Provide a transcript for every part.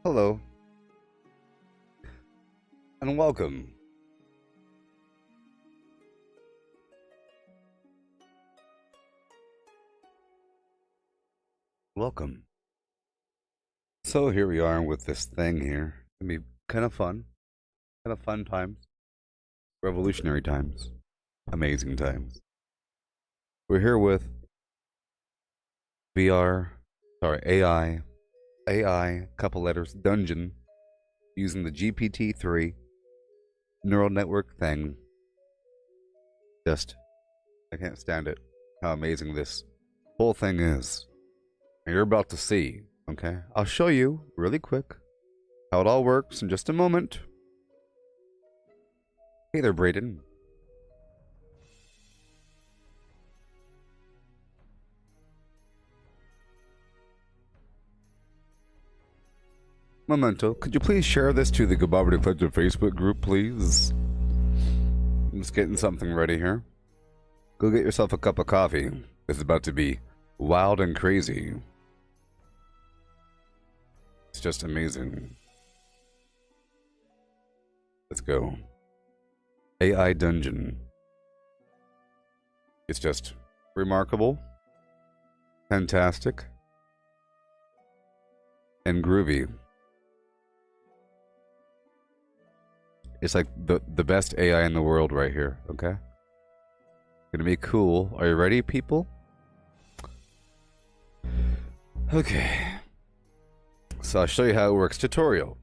Hello, and welcome. Welcome. So here we are with this thing here. It's gonna be kind of fun times, revolutionary times, amazing times. We're here with VR, sorry, AI, couple letters, dungeon, using the GPT-3 neural network thing. Just, I can't stand it. How amazing this whole thing is. And you're about to see, okay? I'll show you really quick how it all works in just a moment. Hey there, Brayden. Memento, could you please share this to the Gooboberti Collective Facebook group, please? I'm just getting something ready here. Go get yourself a cup of coffee. It's about to be wild and crazy. It's just amazing. Let's go. AI Dungeon. It's just remarkable, fantastic, and groovy. It's like the best AI in the world right here, okay? Gonna be cool. Are you ready, people? Okay. So I'll show you how it works. Tutorial.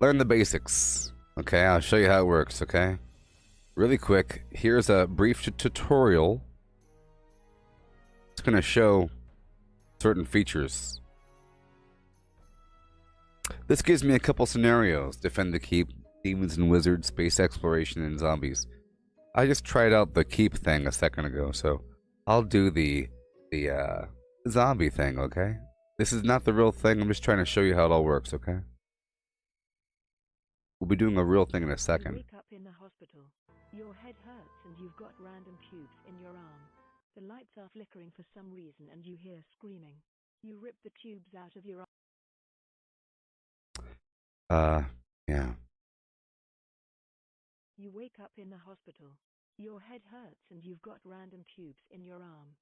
Learn the basics. Okay, I'll show you how it works, okay? Really quick, here's a brief tutorial. It's gonna show certain features. This gives me a couple scenarios. Defend the keep, demons and wizards, space exploration, and zombies. I just tried out the keep thing a second ago, so I'll do the zombie thing, okay? This is not the real thing, I'm just trying to show you how it all works, okay? We'll be doing a real thing in a second. You wake up in the hospital. Your head hurts and you've got random tubes in your arm. The lights are flickering for some reason and you hear screaming. You rip the tubes out of your arm. Yeah. You wake up in the hospital. Your head hurts and you've got random tubes in your arm.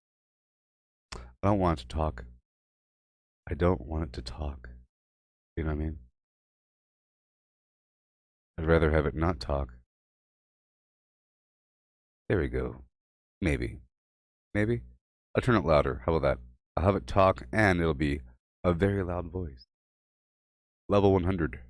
I don't want it to talk. I don't want it to talk. You know what I mean? I'd rather have it not talk. There we go. Maybe. Maybe? I'll turn it louder. How about that? I'll have it talk and it'll be a very loud voice. Level 100.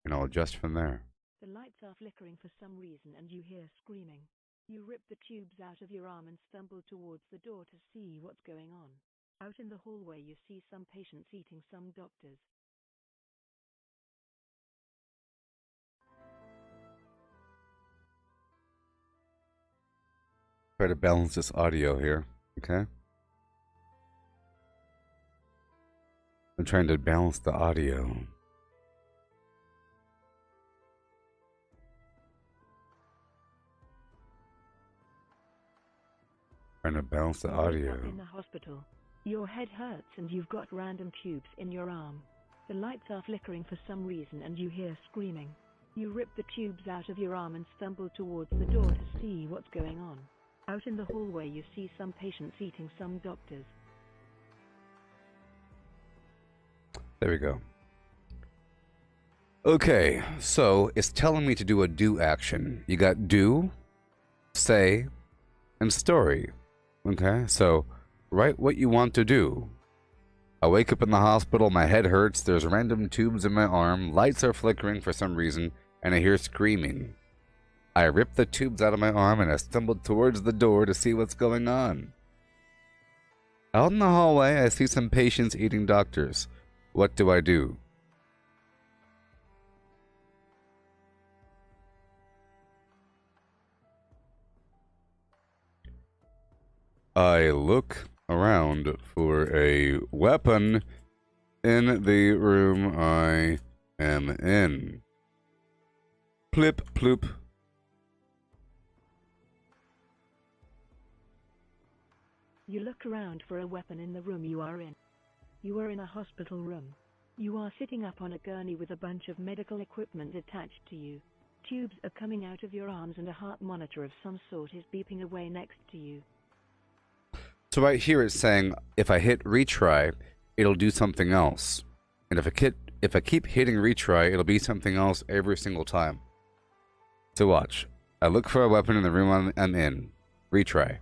And I'll adjust from there. The lights are flickering for some reason and you hear screaming. You rip the tubes out of your arm and stumble towards the door to see what's going on. Out in the hallway you see some patients eating some doctors. Try to balance this audio here, okay? I'm trying to balance the audio. Trying to balance the audio. You wake up in the hospital. Your head hurts and you've got random tubes in your arm. The lights are flickering for some reason and you hear screaming. You rip the tubes out of your arm and stumble towards the door to see what's going on. Out in the hallway you see some patients eating some doctors. There we go. Okay, so it's telling me to do a do action. You got do, say, and story. Okay, so write what you want to do. I wake up in the hospital, my head hurts, there's random tubes in my arm, lights are flickering for some reason, and I hear screaming. I rip the tubes out of my arm and I stumbled towards the door to see what's going on. Out in the hallway, I see some patients eating doctors. What do I do? I look around for a weapon in the room I am in. Plip, ploop. You look around for a weapon in the room you are in. You are in a hospital room. You are sitting up on a gurney with a bunch of medical equipment attached to you. Tubes are coming out of your arms and a heart monitor of some sort is beeping away next to you. So right here it's saying if I hit retry, it'll do something else. And if I keep hitting retry, it'll be something else every single time. So watch. I look for a weapon in the room I'm in. Retry.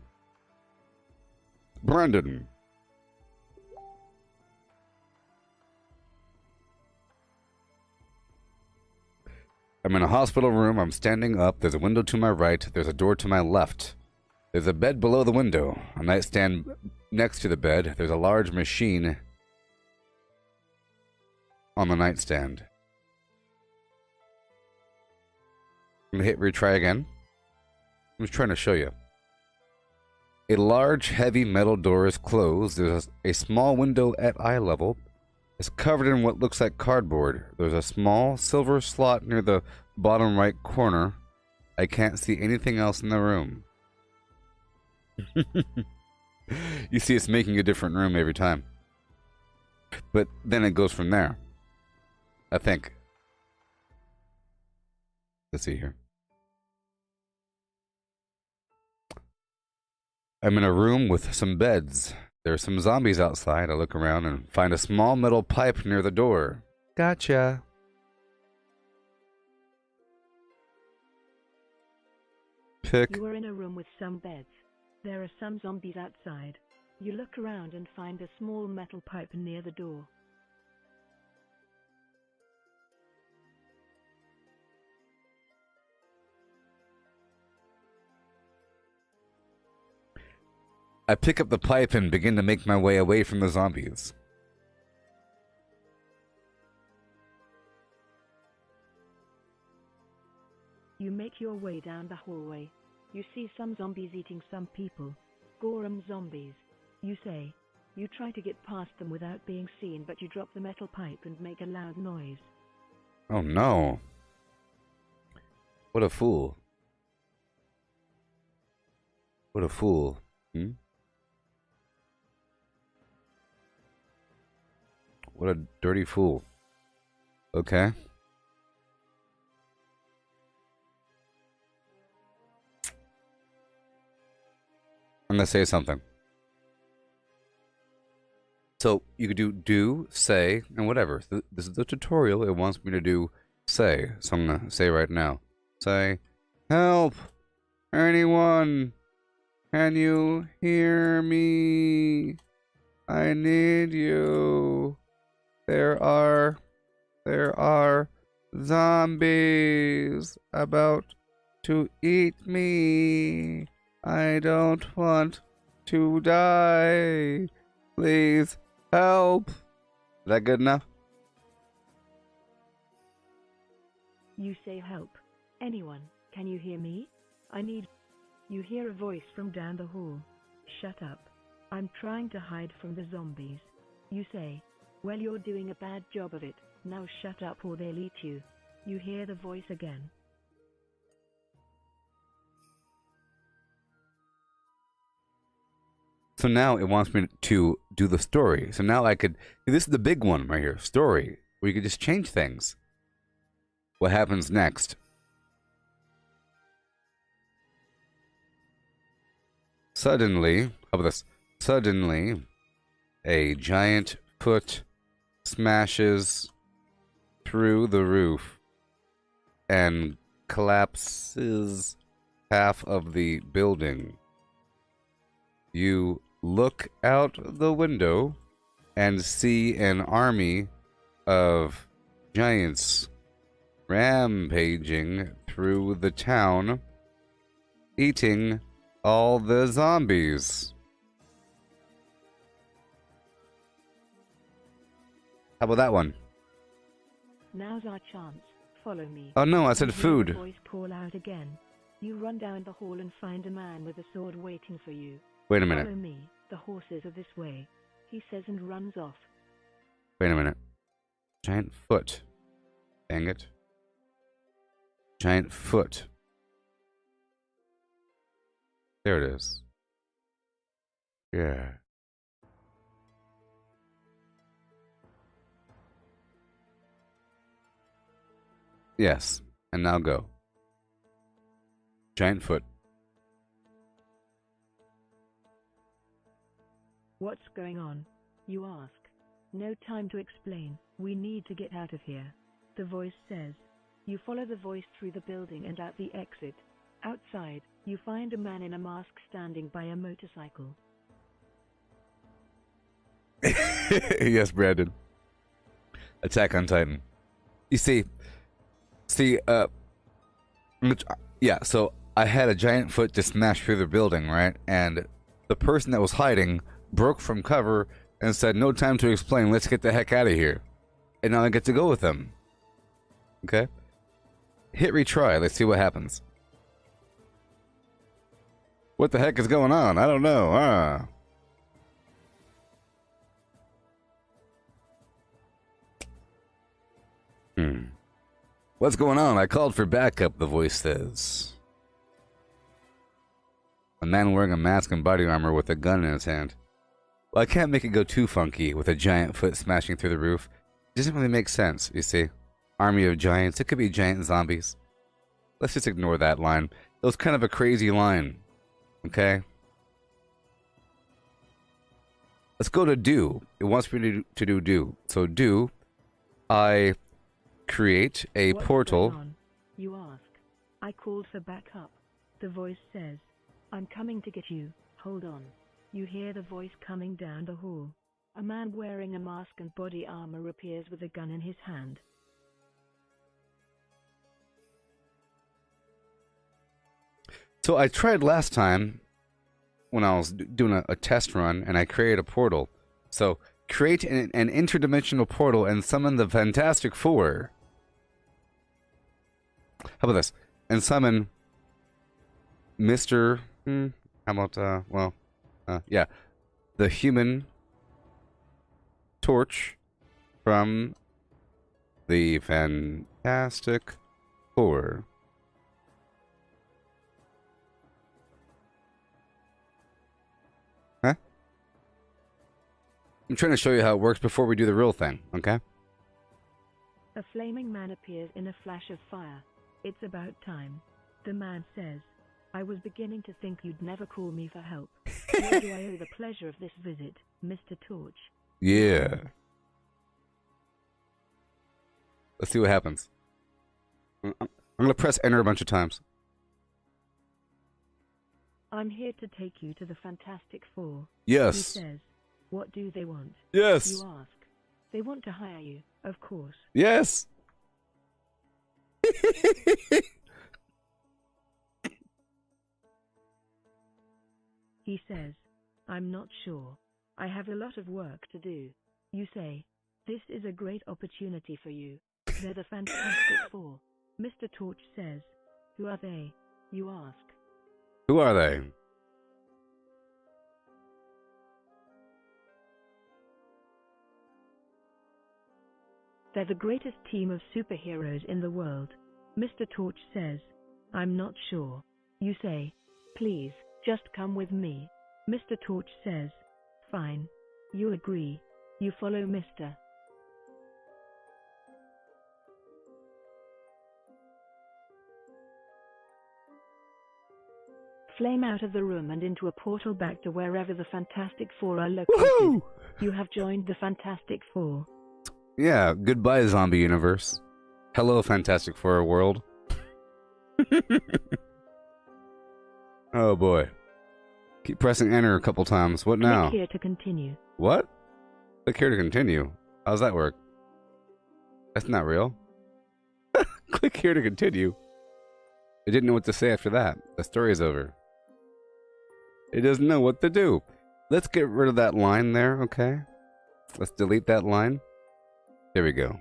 Brandon. I'm in a hospital room. I'm standing up. There's a window to my right. There's a door to my left. There's a bed below the window. A nightstand next to the bed. There's a large machine on the nightstand. I'm going to hit retry again. I'm just trying to show you. A large, heavy metal door is closed. There's a small window at eye level. It's covered in what looks like cardboard. There's a small silver slot near the bottom right corner. I can't see anything else in the room. You see, it's making a different room every time. But then it goes from there. I think. Let's see here. I'm in a room with some beds. There are some zombies outside. I look around and find a small metal pipe near the door. Gotcha. Pick. You are in a room with some beds. There are some zombies outside. You look around and find a small metal pipe near the door. I pick up the pipe and begin to make my way away from the zombies. You make your way down the hallway. You see some zombies eating some people. Gorum zombies. You say. You try to get past them without being seen, but you drop the metal pipe and make a loud noise. Oh no. What a fool. What a fool. Hmm? What a dirty fool. Okay. I'm gonna say something. So you could do, say, and whatever. This is the tutorial. It wants me to do say. So I'm gonna say right now. Say, help! Anyone! Can you hear me? I need you. There are zombies about to eat me. I don't want to die. Please help. Is that good enough? You say help. Anyone, can you hear me? I need... You hear a voice from down the hall. Shut up. I'm trying to hide from the zombies. You say, well, you're doing a bad job of it. Now shut up or they'll eat you. You hear the voice again. So now it wants me to do the story. So now I could... This is the big one right here. Story. Where you could just change things. What happens next? Suddenly... How about this? Suddenly, a giant foot smashes through the roof and collapses half of the building. You look out the window and see an army of giants rampaging through the town, eating all the zombies. How about that one? Now's our chance. Follow me. Oh no, I said You hear food. the voice call out again. You run down the hall and find a man with a sword waiting for you. Wait a minute. Follow me. The horses are this way. He says and runs off. Wait a minute. Giant foot. Dang it. Giant foot. There it is. Yeah. Yes. And now go. Giant foot. What's going on? You ask. No time to explain. We need to get out of here. The voice says. You follow the voice through the building and out the exit. Outside, you find a man in a mask standing by a motorcycle. Yes, Brandon. Attack on Titan. You see, yeah, so I had a giant foot just smash through the building, right? And the person that was hiding broke from cover and said, no time to explain, let's get the heck out of here. And now I get to go with them. Okay? Hit retry, let's see what happens. What the heck is going on? I don't know. What's going on? I called for backup, the voice says. A man wearing a mask and body armor with a gun in his hand. Well, I can't make it go too funky with a giant foot smashing through the roof. It doesn't really make sense, you see. Army of giants, it could be giant zombies. Let's just ignore that line. It was kind of a crazy line. Okay? Let's go to do. It wants me to do do. So do, I create a What's portal. going on? You ask. I called for backup. The voice says, I'm coming to get you. Hold on. You hear the voice coming down the hall. A man wearing a mask and body armor appears with a gun in his hand. So I tried last time when I was doing a test run and I created a portal. So create an interdimensional portal and summon the Fantastic Four. How about this? And summon Mr. How about, yeah. The Human Torch from the Fantastic Four. Huh? I'm trying to show you how it works before we do the real thing, okay? A flaming man appears in a flash of fire. It's about time. The man says, I was beginning to think you'd never call me for help. Why do I owe the pleasure of this visit, Mr. Torch? Yeah. Let's see what happens. I'm going to press enter a bunch of times. I'm here to take you to the Fantastic Four. Yes. He says, what do they want? Yes. You ask. They want to hire you, of course. Yes. He says, I'm not sure. I have a lot of work to do. You say, this is a great opportunity for you. They're the Fantastic Four. Mr. Torch says, who are they? You ask. Who are they? They're the greatest team of superheroes in the world. Mr. Torch says, I'm not sure. You say, please, just come with me. Mr. Torch says, fine. You agree. You follow Mr. Flame out of the room and into a portal back to wherever the Fantastic Four are located. Woohoo! You have joined the Fantastic Four. Yeah, goodbye, zombie universe. Hello, Fantastic Four world. Oh boy. Keep pressing enter a couple times. What now? Click here to continue. What? Click here to continue. How's that work? That's not real. Click here to continue. It didn't know what to say after that. The story's over. It doesn't know what to do. Let's get rid of that line there, okay? Let's delete that line. There we go.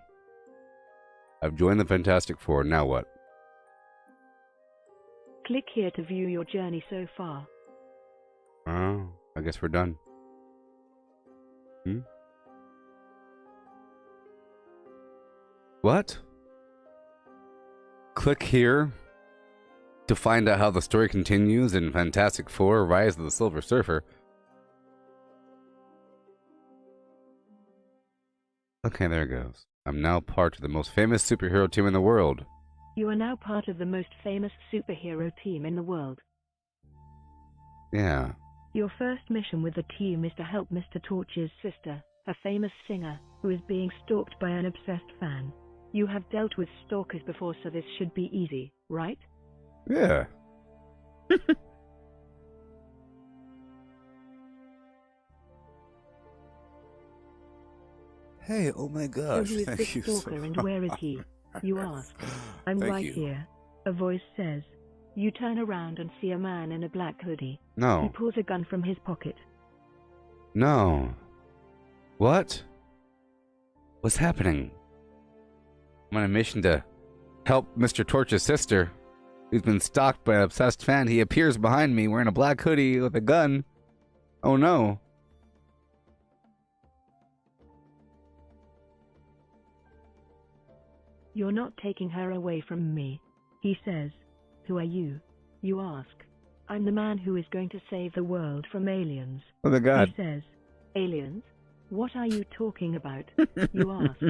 I've joined the Fantastic Four. Now what? Click here to view your journey so far. Oh, I guess we're done. What? Click here to find out how the story continues in Fantastic Four: Rise of the Silver Surfer. Okay, there it goes. I'm now part of the most famous superhero team in the world. You are now part of the most famous superhero team in the world. Yeah. Your first mission with the team is to help Mr. Torch's sister, a famous singer, who is being stalked by an obsessed fan. You have dealt with stalkers before, so this should be easy, right? Yeah. Hey, oh my So gosh, who is thank this you so stalker and where is he? You ask. I'm Thank right you. here. A voice says. You turn around and see a man in a black hoodie. He No. pulls a gun from his pocket. No. What? What's happening? I'm on a mission to help Mr. Torch's sister, who's been stalked by an obsessed fan. He appears behind me wearing a black hoodie with a gun. Oh no. You're not taking her away from me. He says. Who are you? You ask. I'm the man who is going to save the world from aliens. Oh my god. He says. Aliens? What are you talking about? You ask.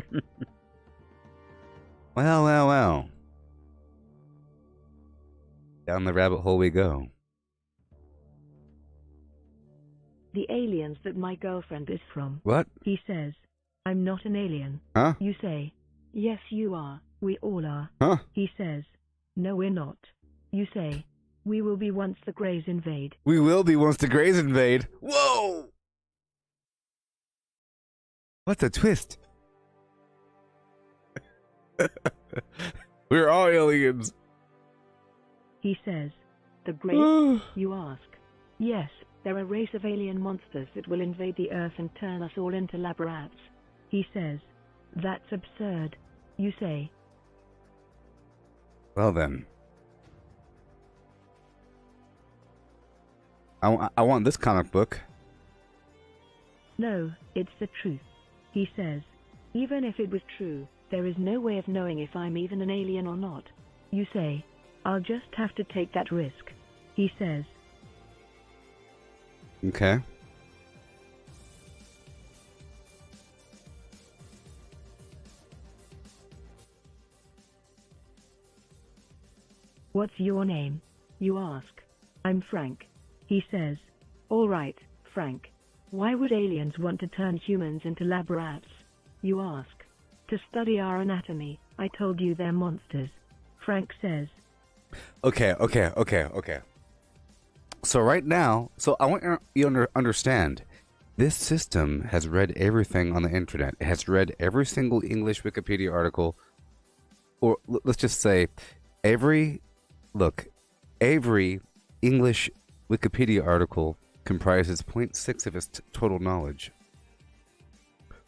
Well. Down the rabbit hole we go. The aliens that my girlfriend is from. What? He says. I'm not an alien. Huh? You say. Yes, you are. We all are. Huh? He says. No, we're not. You say. We will be once the Greys invade. We will be once the Greys invade. Whoa! What's a twist? We're all aliens. He says. The Greys? You ask. Yes, they're a race of alien monsters that will invade the Earth and turn us all into lab rats. He says. That's absurd. You say. Well then. I want this comic book. No, it's the truth. He says. Even if it was true, there is no way of knowing if I'm even an alien or not. You say. I'll just have to take that risk. He says. Okay. What's your name? You ask. I'm Frank. He says. All right, Frank. Why would aliens want to turn humans into lab rats? You ask. To study our anatomy. I told you they're monsters. Frank says. Okay. So right now, I want you to understand, this system has read everything on the internet. It has read every single English Wikipedia article, or let's just say every English Wikipedia article comprises 0.6 of its total knowledge.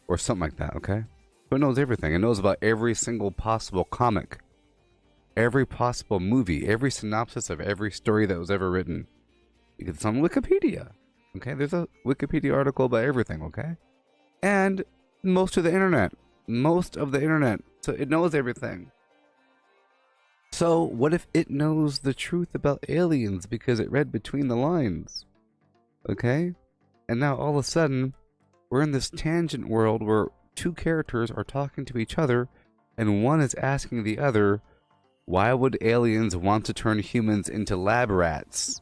Or something like that, okay? So it knows everything. It knows about every single possible comic, every possible movie, every synopsis of every story that was ever written. It's on Wikipedia, okay? There's a Wikipedia article about everything, okay? And most of the internet. So it knows everything. So what if it knows the truth about aliens because it read between the lines? Okay? And now all of a sudden, we're in this tangent world where two characters are talking to each other, and one is asking the other, why would aliens want to turn humans into lab rats?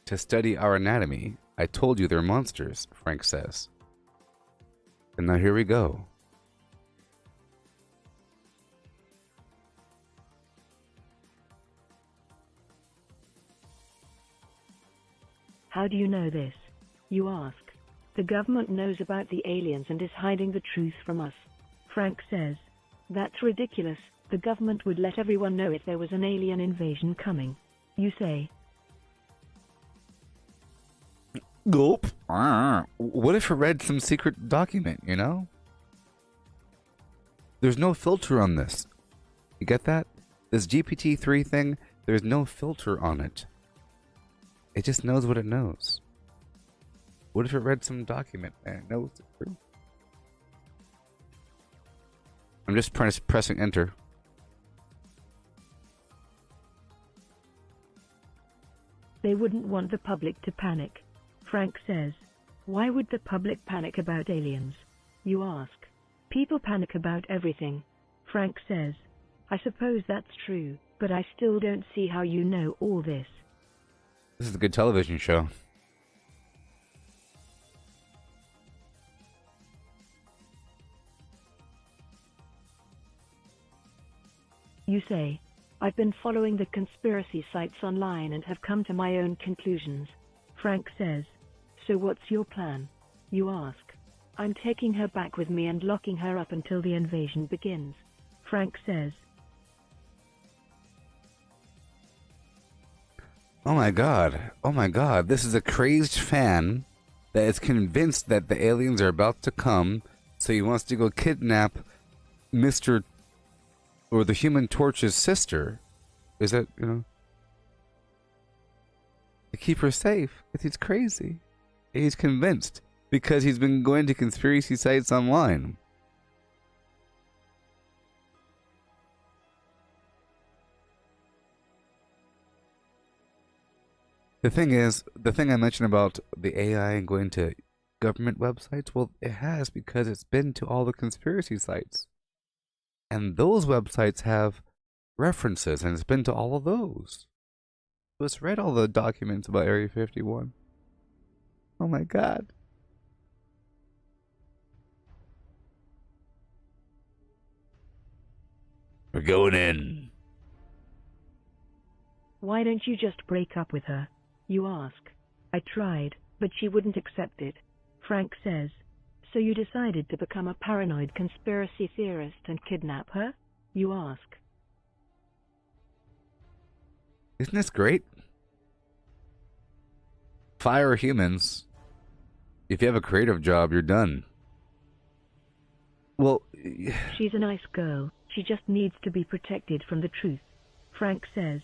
To study our anatomy. I told you they're monsters, Frank says. And now here we go. How do you know this? You ask. The government knows about the aliens and is hiding the truth from us. Frank says. That's ridiculous. The government would let everyone know if there was an alien invasion coming. You say. Gulp. What if I read some secret document, you know? There's no filter on this. You get that? This GPT-3 thing, there's no filter on it. It just knows what it knows. What if it read some document and it knows the truth? I'm just pressing enter. They wouldn't want the public to panic. Frank says. Why would the public panic about aliens? You ask. People panic about everything. Frank says, I suppose that's true, but I still don't see how you know all this. This is a good television show. You say, I've been following the conspiracy sites online and have come to my own conclusions. Frank says, so what's your plan? You ask. I'm taking her back with me and locking her up until the invasion begins. Frank says. Oh my god, this is a crazed fan that is convinced that the aliens are about to come, so he wants to go kidnap Mr. or the Human Torch's sister. Is that, you know, to keep her safe, because he's crazy. He's convinced, because he's been going to conspiracy sites online. The thing is, the thing I mentioned about the AI and going to government websites, well, it has because it's been to all the conspiracy sites. And those websites have references, and it's been to all of those. So it's read all the documents about Area 51. Oh my god. We're going in. Why don't you just break up with her? You ask. I tried, but she wouldn't accept it. Frank says. So you decided to become a paranoid conspiracy theorist and kidnap her? You ask. Isn't this great? Fire humans. If you have a creative job, you're done. Well, she's a nice girl. She just needs to be protected from the truth. Frank says.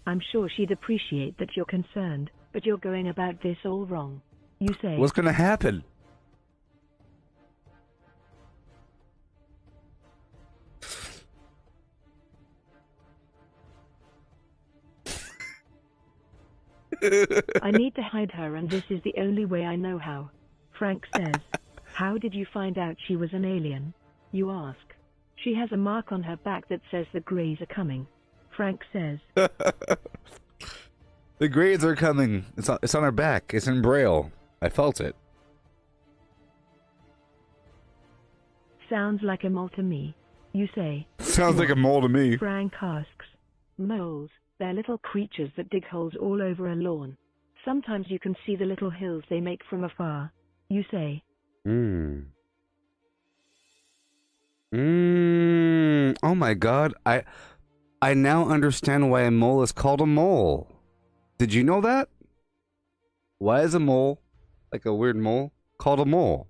I'm sure she'd appreciate that you're concerned, but you're going about this all wrong. You say. What's gonna happen? I need to hide her, and this is the only way I know how. Frank says. How did you find out she was an alien? You ask. She has a mark on her back that says the Greys are coming. Frank says. The Greys are coming. It's on her back. It's in Braille. I felt it. Sounds like a mole to me. You say. Sounds like a mole to me. Frank asks. Moles. They're little creatures that dig holes all over a lawn. Sometimes you can see the little hills they make from afar. You say. Oh my god. I now understand why a mole is called a mole. Did you know that? Why is a mole, like a weird mole, called a mole?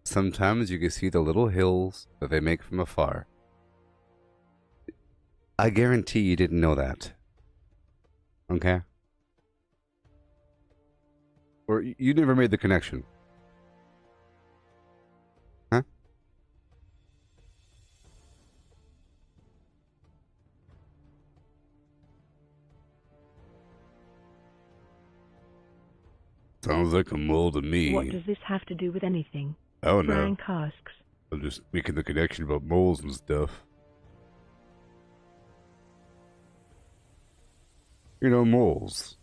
Sometimes you can see the little hills that they make from afar. I guarantee you didn't know that. Okay? Or you never made the connection. Huh? Sounds like a mole to me. What does this have to do with anything? I don't know. Frank asks. I'm just making the connection about moles and stuff. You know, moles.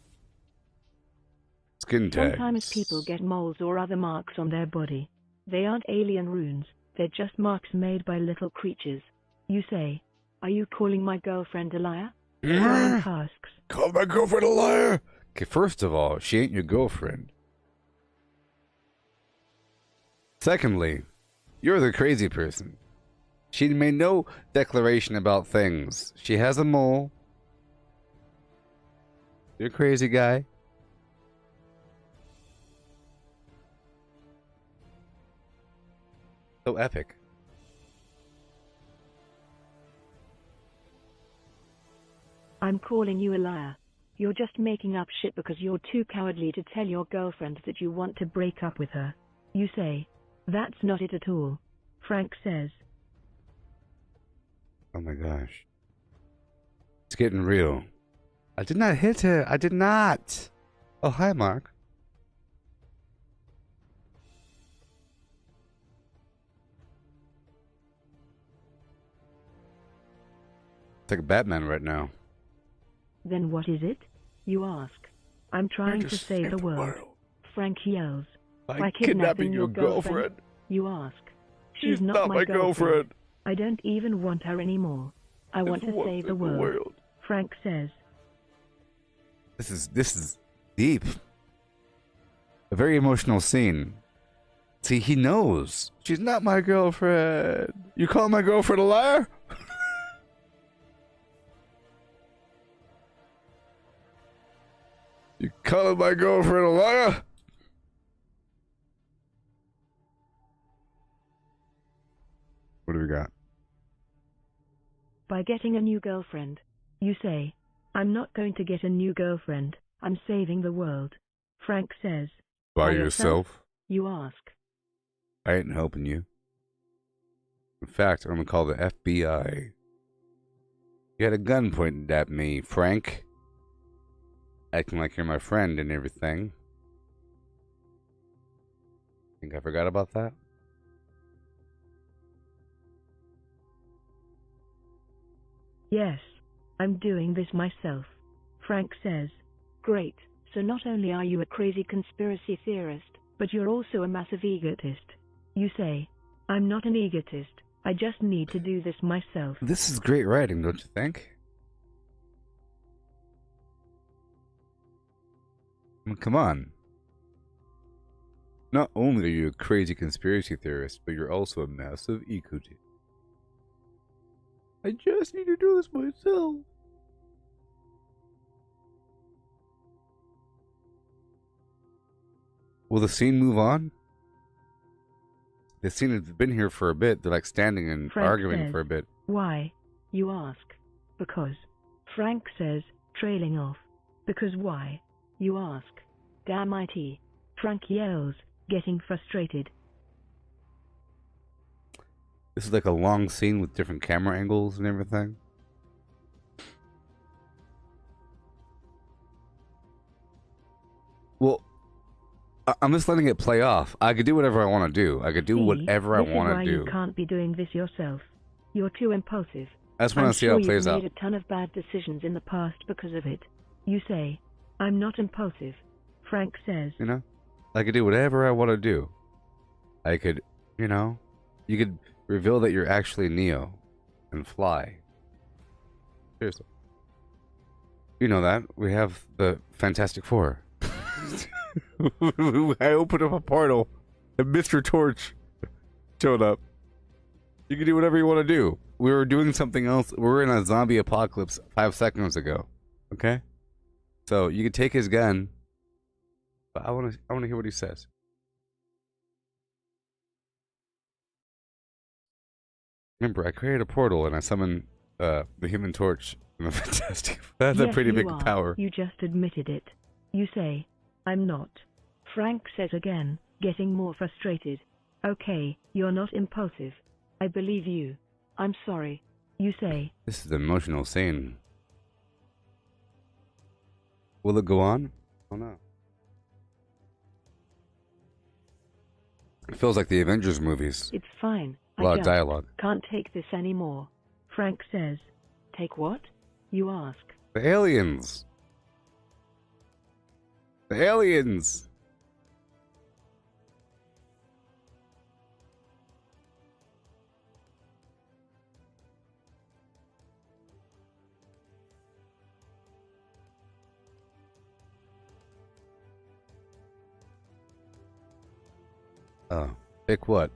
Skin tags. Sometimes people get moles or other marks on their body. They aren't alien runes, they're just marks made by little creatures. You say, are you calling my girlfriend a liar? Frank asks. Call my girlfriend a liar? Okay, first of all, she ain't your girlfriend. Secondly, you're the crazy person. She made no declaration about things. She has a mole. You're a crazy guy. So epic. I'm calling you a liar. You're just making up shit because you're too cowardly to tell your girlfriend that you want to break up with her. You say, that's not it at all. Frank says. Oh my gosh. It's getting real. I did not hit her. I did not. Oh, hi, Mark. like Batman right now. Then what is it? You ask. I'm trying to save the world. Frank yells. By kidnapping your girlfriend? You ask. She's not my girlfriend. I don't even want her anymore. I want to save the world. Frank says. This is deep. A very emotional scene. See, he knows. She's not my girlfriend. You call my girlfriend a liar? You calling my girlfriend a liar? What do we got? By getting a new girlfriend, you say, I'm not going to get a new girlfriend. I'm saving the world. Frank says. By yourself? You ask. I ain't helping you. In fact, I'm gonna call the FBI. You had a gun pointed at me, Frank. Acting like you're my friend and everything. Think I forgot about that? Yes, I'm doing this myself. Frank says. Great, so not only are you a crazy conspiracy theorist, but you're also a massive egotist. You say, I'm not an egotist, I just need to do this myself. This is great writing, don't you think? I mean, come on. Not only are you a crazy conspiracy theorist, but you're also a massive egotist. I just need to do this myself. Will the scene move on? The scene has been here for a bit. They're like standing and Frank arguing says, for a bit. Why? You ask. Because. Frank says, trailing off. Because why? You ask. Damn it. Frank yells, getting frustrated. This is like a long scene with different camera angles and everything. Well, I'm just letting it play off. I could do whatever I want to do. I could do whatever I want to do. You can't be doing this yourself. You're too impulsive. I just want to see how it plays out. You've made a ton of bad decisions in the past because of it. You say, I'm not impulsive. Frank says. You know, I could do whatever I want to do. I could, you know, you could reveal that you're actually Neo and fly. Seriously. You know that. We have the Fantastic Four. I opened up a portal and Mr. Torch showed up. You can do whatever you want to do. We were doing something else. We were in a zombie apocalypse 5 seconds ago. Okay? So you could take his gun. But I want to hear what he says. Remember, I created a portal and I summoned the Human Torch and the Fantastic. That's a pretty big power. You just admitted it. You say, I'm not. Frank says again, getting more frustrated. Okay, you're not impulsive. I believe you. I'm sorry. You say. This is an emotional scene. Will it go on? Oh no. It feels like the Avengers movies. It's fine. A lot of dialogue. Can't take this anymore. Frank says. Take what? You ask. The aliens. The aliens. Oh, pick what?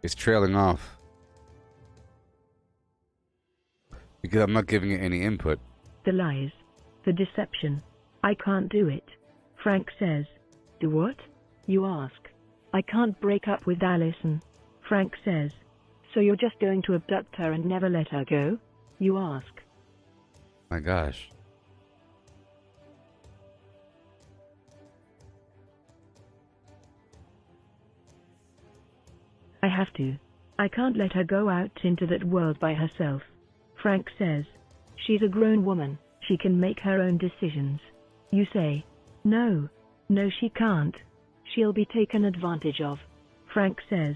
It's trailing off. Because I'm not giving it any input. The lies. The deception. I can't do it. Frank says. Do what? You ask. I can't break up with Allison. Frank says. So you're just going to abduct her and never let her go? You ask. My gosh. I have to. I can't let her go out into that world by herself. Frank says. She's a grown woman. She can make her own decisions. You say. No. No, she can't. She'll be taken advantage of. Frank says.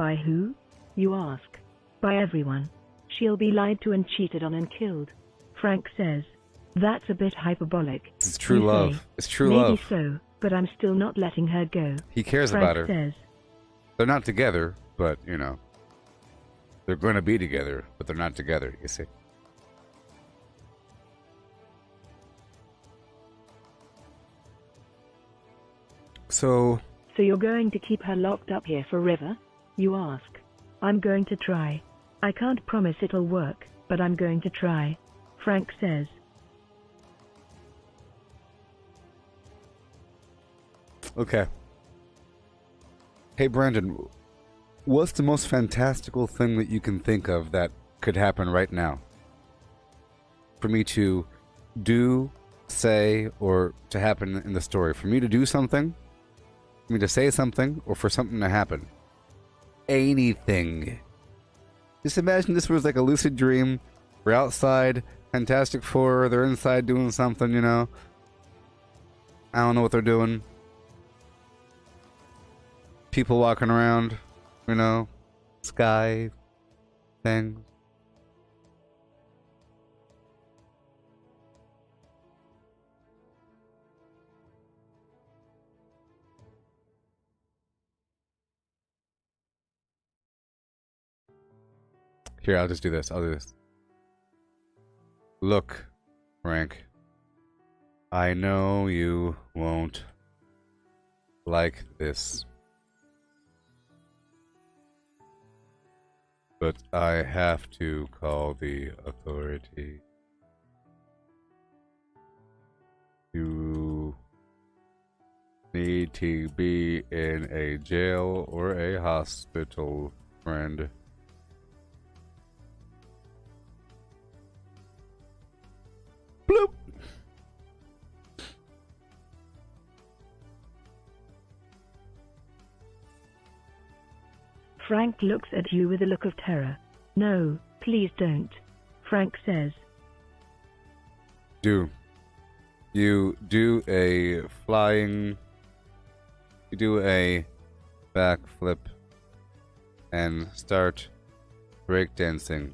By who? You ask. By everyone. She'll be lied to and cheated on and killed. Frank says. That's a bit hyperbolic. It's true love. It's true maybe love. Maybe so, but I'm still not letting her go. He cares Frank about her. Says. They're not together, but, you know. They're going to be together, but they're not together, you see. So you're going to keep her locked up here forever? You ask. I'm going to try. I can't promise it'll work, but I'm going to try. Frank says. Okay. Hey, Brandon, what's the most fantastical thing that you can think of that could happen right now? For me to do, say, or to happen in the story. For me to do something, for me to say something, or for something to happen. Anything. Just imagine this was like a lucid dream. We're outside, Fantastic Four, they're inside doing something, you know. I don't know what they're doing. People walking around, you know, sky, things. Here, I'll just do this. I'll do this. Look, Frank. I know you won't like this. But I have to call the authority. You need to be in a jail or a hospital, friend. Bloop. Frank looks at you with a look of terror. No, please don't. Frank says. You do a flying... You do a backflip and start breakdancing.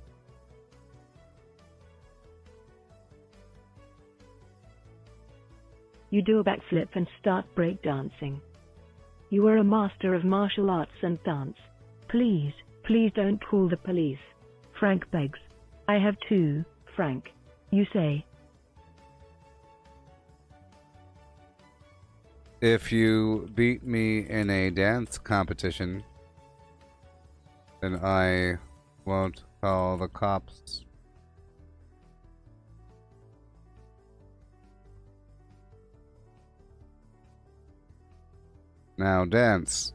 You do a backflip and start breakdancing. You are a master of martial arts and dance. Please, please don't call the police. Frank begs. I have to, Frank. You say. If you beat me in a dance competition, then I won't call the cops. Now dance.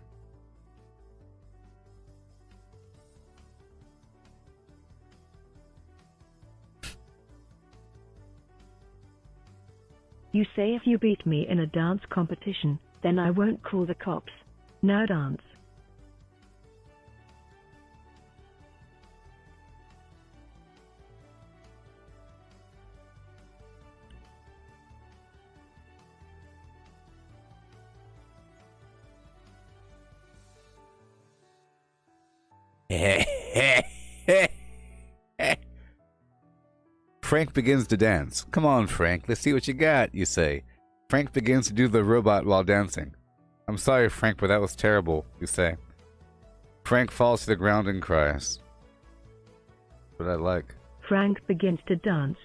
You say if you beat me in a dance competition, then I won't call the cops. Now dance. Frank begins to dance. Come on, Frank, let's see what you got, you say. Frank begins to do the robot while dancing. I'm sorry, Frank, but that was terrible, you say. Frank falls to the ground and cries. What I like. Frank begins to dance.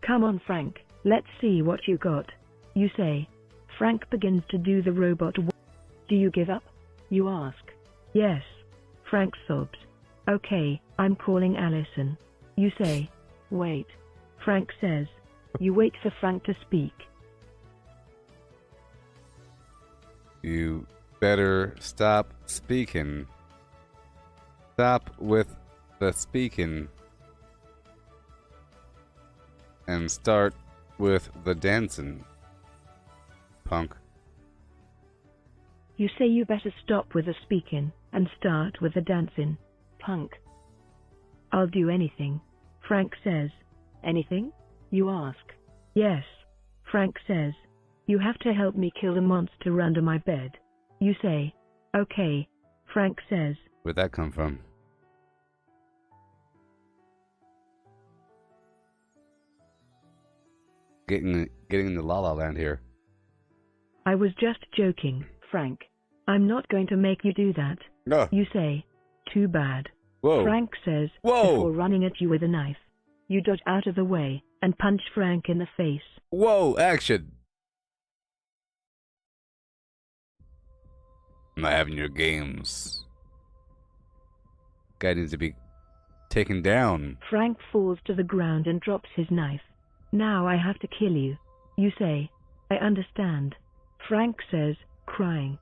Come on, Frank, let's see what you got. You say. Frank begins to do the robot. Do you give up? You ask. Yes. Frank sobs. Okay, I'm calling Allison. You say. Wait. Frank says. You wait for Frank to speak. You better stop speaking. Stop with the speaking. And start with the dancing. Punk. You say you better stop with the speaking and start with the dancing. Punk. I'll do anything. Frank says. Anything? You ask. Yes. Frank says. You have to help me kill the monster under my bed. You say. Okay. Frank says. Where'd that come from? Getting in the La La Land here. I was just joking, Frank. I'm not going to make you do that. No. You say, too bad. Whoa. Frank says, Whoa. before running at you with a knife. You dodge out of the way and punch Frank in the face. Whoa, action. I'm not having your games. Guy needs to be taken down. Frank falls to the ground and drops his knife. Now I have to kill you. You say, I understand. Frank says, crying.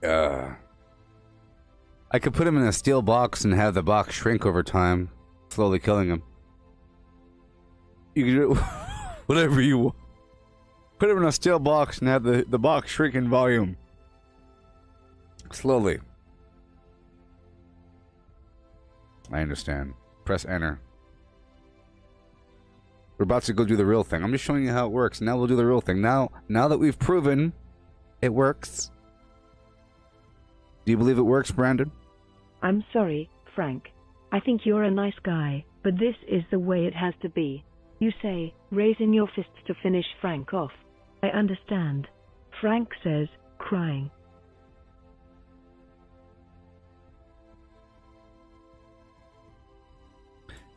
I could put him in a steel box and have the box shrink over time, slowly killing him. You can do whatever you want. Put him in a steel box and have the box shrink in volume. Slowly. I understand. Press enter. We're about to go do the real thing. I'm just showing you how it works. Now we'll do the real thing. Now that we've proven it works. Do you believe it works, Brandon? I'm sorry, Frank. I think you're a nice guy, but this is the way it has to be. You say, raising your fists to finish Frank off. I understand. Frank says, crying.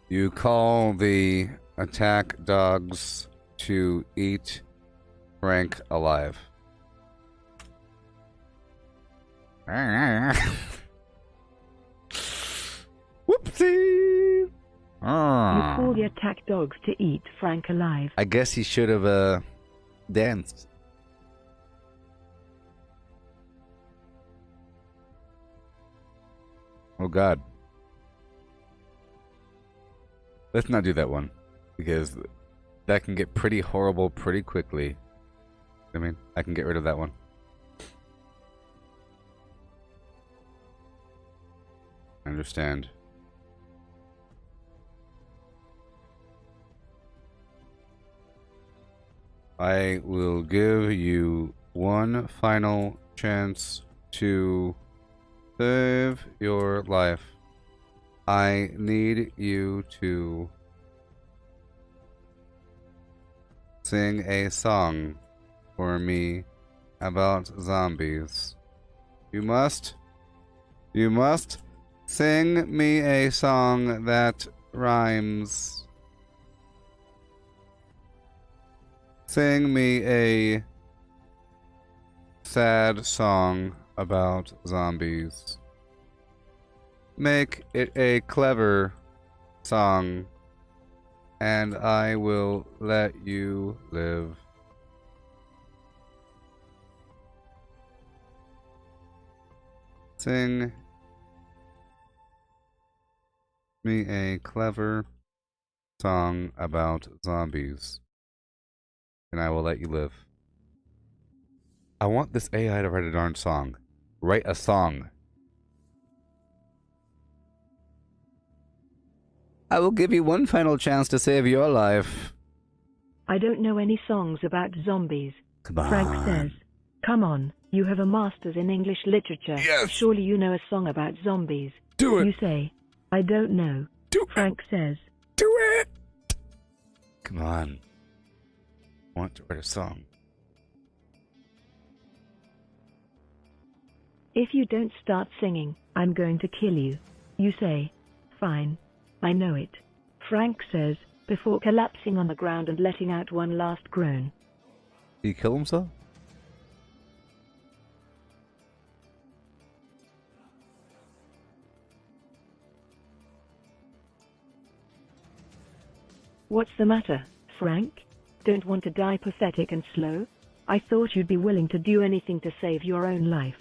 You call the attack dogs to eat Frank alive. Whoopsie! You call the attack dogs to eat Frank alive. I guess he should have danced. Oh God. Let's not do that one, because that can get pretty horrible pretty quickly. I mean, I can get rid of that one. I understand. I will give you one final chance to save your life. I need you to sing a song for me about zombies. You must sing me a song that rhymes. Sing me a sad song about zombies. Make it a clever song, and I will let you live. Sing me a clever song about zombies, and I will let you live. I want this AI to write a darn song. Write a song. I will give you one final chance to save your life. I don't know any songs about zombies. Come on. Frank says, come on, you have a master's in English literature. Yes. Surely you know a song about zombies. Do it. You say, I don't know. Do Frank says, do it. Come on. I want to write a song. if you don't start singing, I'm going to kill you. You say, fine. I know it. Frank says, before collapsing on the ground and letting out one last groan. Did he kill himself? What's the matter, Frank? Don't want to die pathetic and slow? I thought you'd be willing to do anything to save your own life.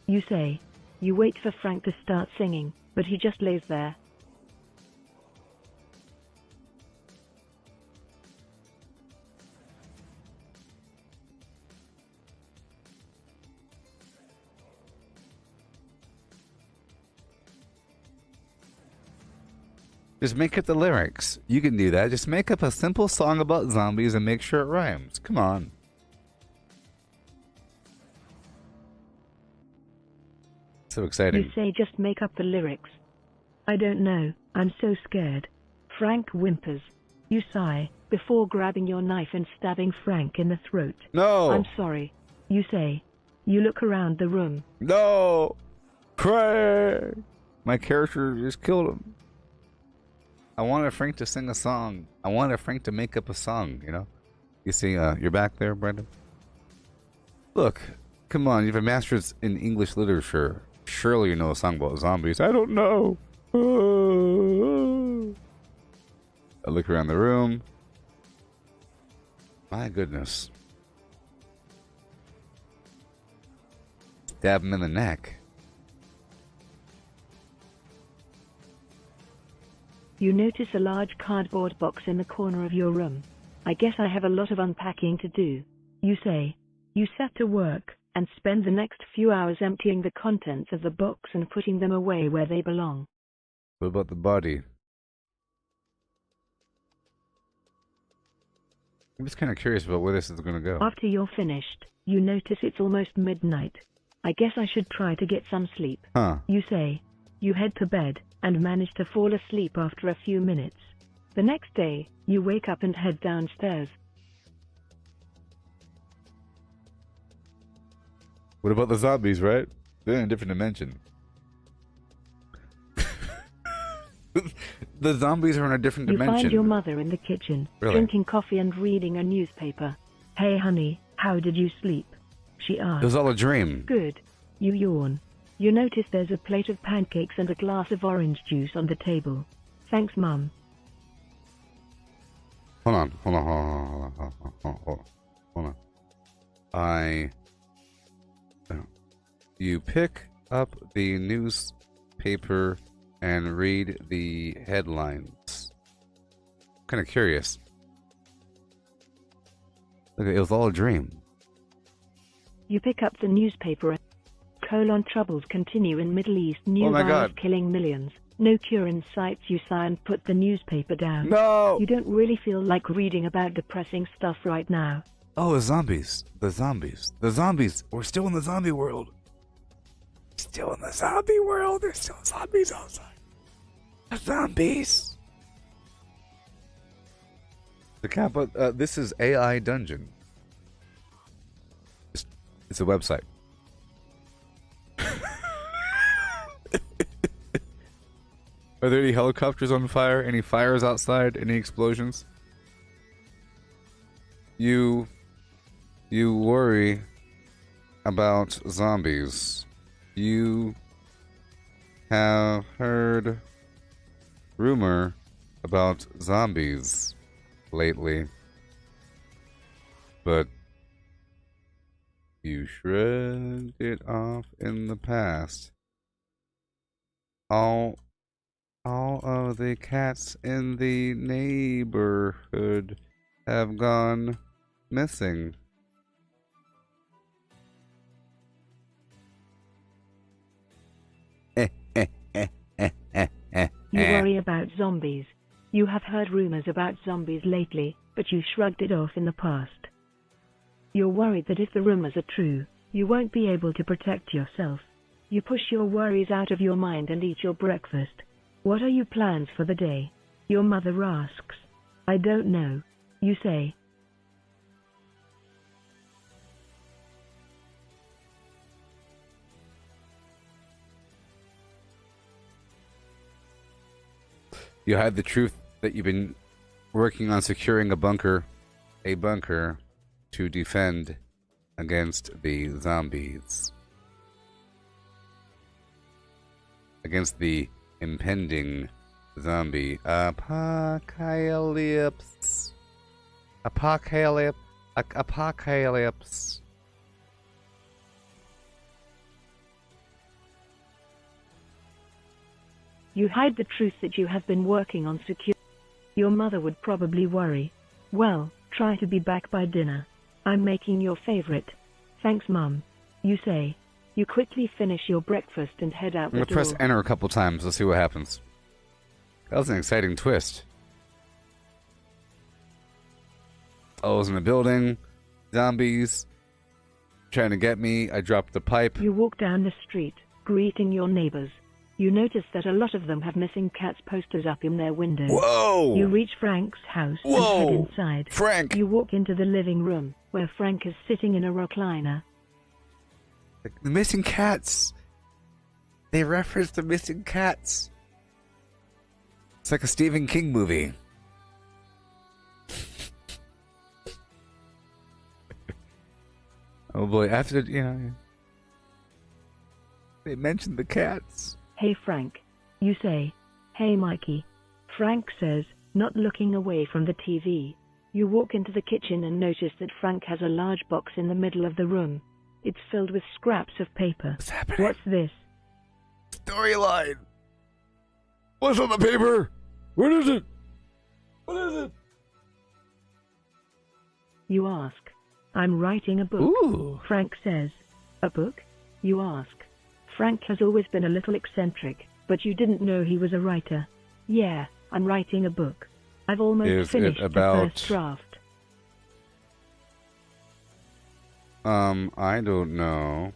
You say. You wait for Frank to start singing, but he just lays there. Just make up the lyrics. You can do that. Just make up a simple song about zombies and make sure it rhymes. Come on. So exciting. You say just make up the lyrics. I don't know, I'm so scared. Frank whimpers. You sigh, before grabbing your knife and stabbing Frank in the throat. No! I'm sorry. You say. You look around the room. No! Frank! My character just killed him. I wanted Frank to sing a song. I wanted Frank to make up a song, you know? You see, you're back there, Brendan? Look, come on, you have a master's in English literature. Surely you know a song about zombies. I don't know. I look around the room. My goodness. Stab him in the neck. You notice a large cardboard box in the corner of your room. I guess I have a lot of unpacking to do. You say. You set to work, and spend the next few hours emptying the contents of the box and putting them away where they belong. What about the body? I'm just kind of curious about where this is going to go. After you're finished, you notice it's almost midnight. I guess I should try to get some sleep. Huh. You say. You head to bed, and manage to fall asleep after a few minutes. The next day, you wake up and head downstairs. What about the zombies, right? They're in a different dimension. The zombies are in a different dimension. You find your mother in the kitchen, Really? drinking coffee and reading a newspaper. Hey honey, how did you sleep? She asks. It was all a dream. Good. You yawn. You notice there's a plate of pancakes and a glass of orange juice on the table. Thanks, Mum. Hold on. You pick up the newspaper and read the headlines. I'm kind of curious. Look, it was all a dream. You pick up the newspaper and troubles continue in Middle East. New Oh my virus God. killing millions. No cure in sight. You sigh and put the newspaper down. No! You don't really feel like reading about depressing stuff right now. Oh, the zombies. The zombies. We're still in the zombie world. Still in the zombie world. There's still zombies outside. The zombies. The Kappa. This is AI Dungeon. It's a website. Are there any helicopters on fire? Any fires outside? Any explosions? You worry about zombies. You have heard rumor about zombies lately, but you shrugged it off in the past. All of the cats in the neighborhood have gone missing. You worry about zombies. You have heard rumors about zombies lately, but you shrugged it off in the past. You're worried that if the rumors are true, you won't be able to protect yourself. You push your worries out of your mind and eat your breakfast. What are your plans for the day? Your mother asks. I don't know. You say. You hide the truth that you've been working on securing a bunker to defend against the zombies. Against the impending zombie apocalypse. Apocalypse. You hide the truth that you have been working on secure. Your mother would probably worry. Well, try to be back by dinner. I'm making your favorite. Thanks, Mum. You say. You quickly finish your breakfast and head out the door. I'm gonna press enter a couple times. Let's see what happens. That was an exciting twist. I was in a building. Zombies trying to get me. I dropped the pipe. You walk down the street. greeting your neighbors. You notice that a lot of them have missing cats posters up in their windows. Whoa! You reach Frank's house and head inside. Frank! You walk into the living room, where Frank is sitting in a recliner. The missing cats! They reference the missing cats. It's like a Stephen King movie. Oh boy, after, they mentioned the cats. Hey Frank. You say, hey Mikey. Frank says, not looking away from the TV. You walk into the kitchen and notice that Frank has a large box in the middle of the room. It's filled with scraps of paper. What's happening? What's this? Storyline. What's on the paper? What is it? What is it? You ask. I'm writing a book. Ooh. Frank says. A book? You ask. Frank has always been a little eccentric, but you didn't know he was a writer. Yeah, I'm writing a book. I've almost finished the first draft. I don't know.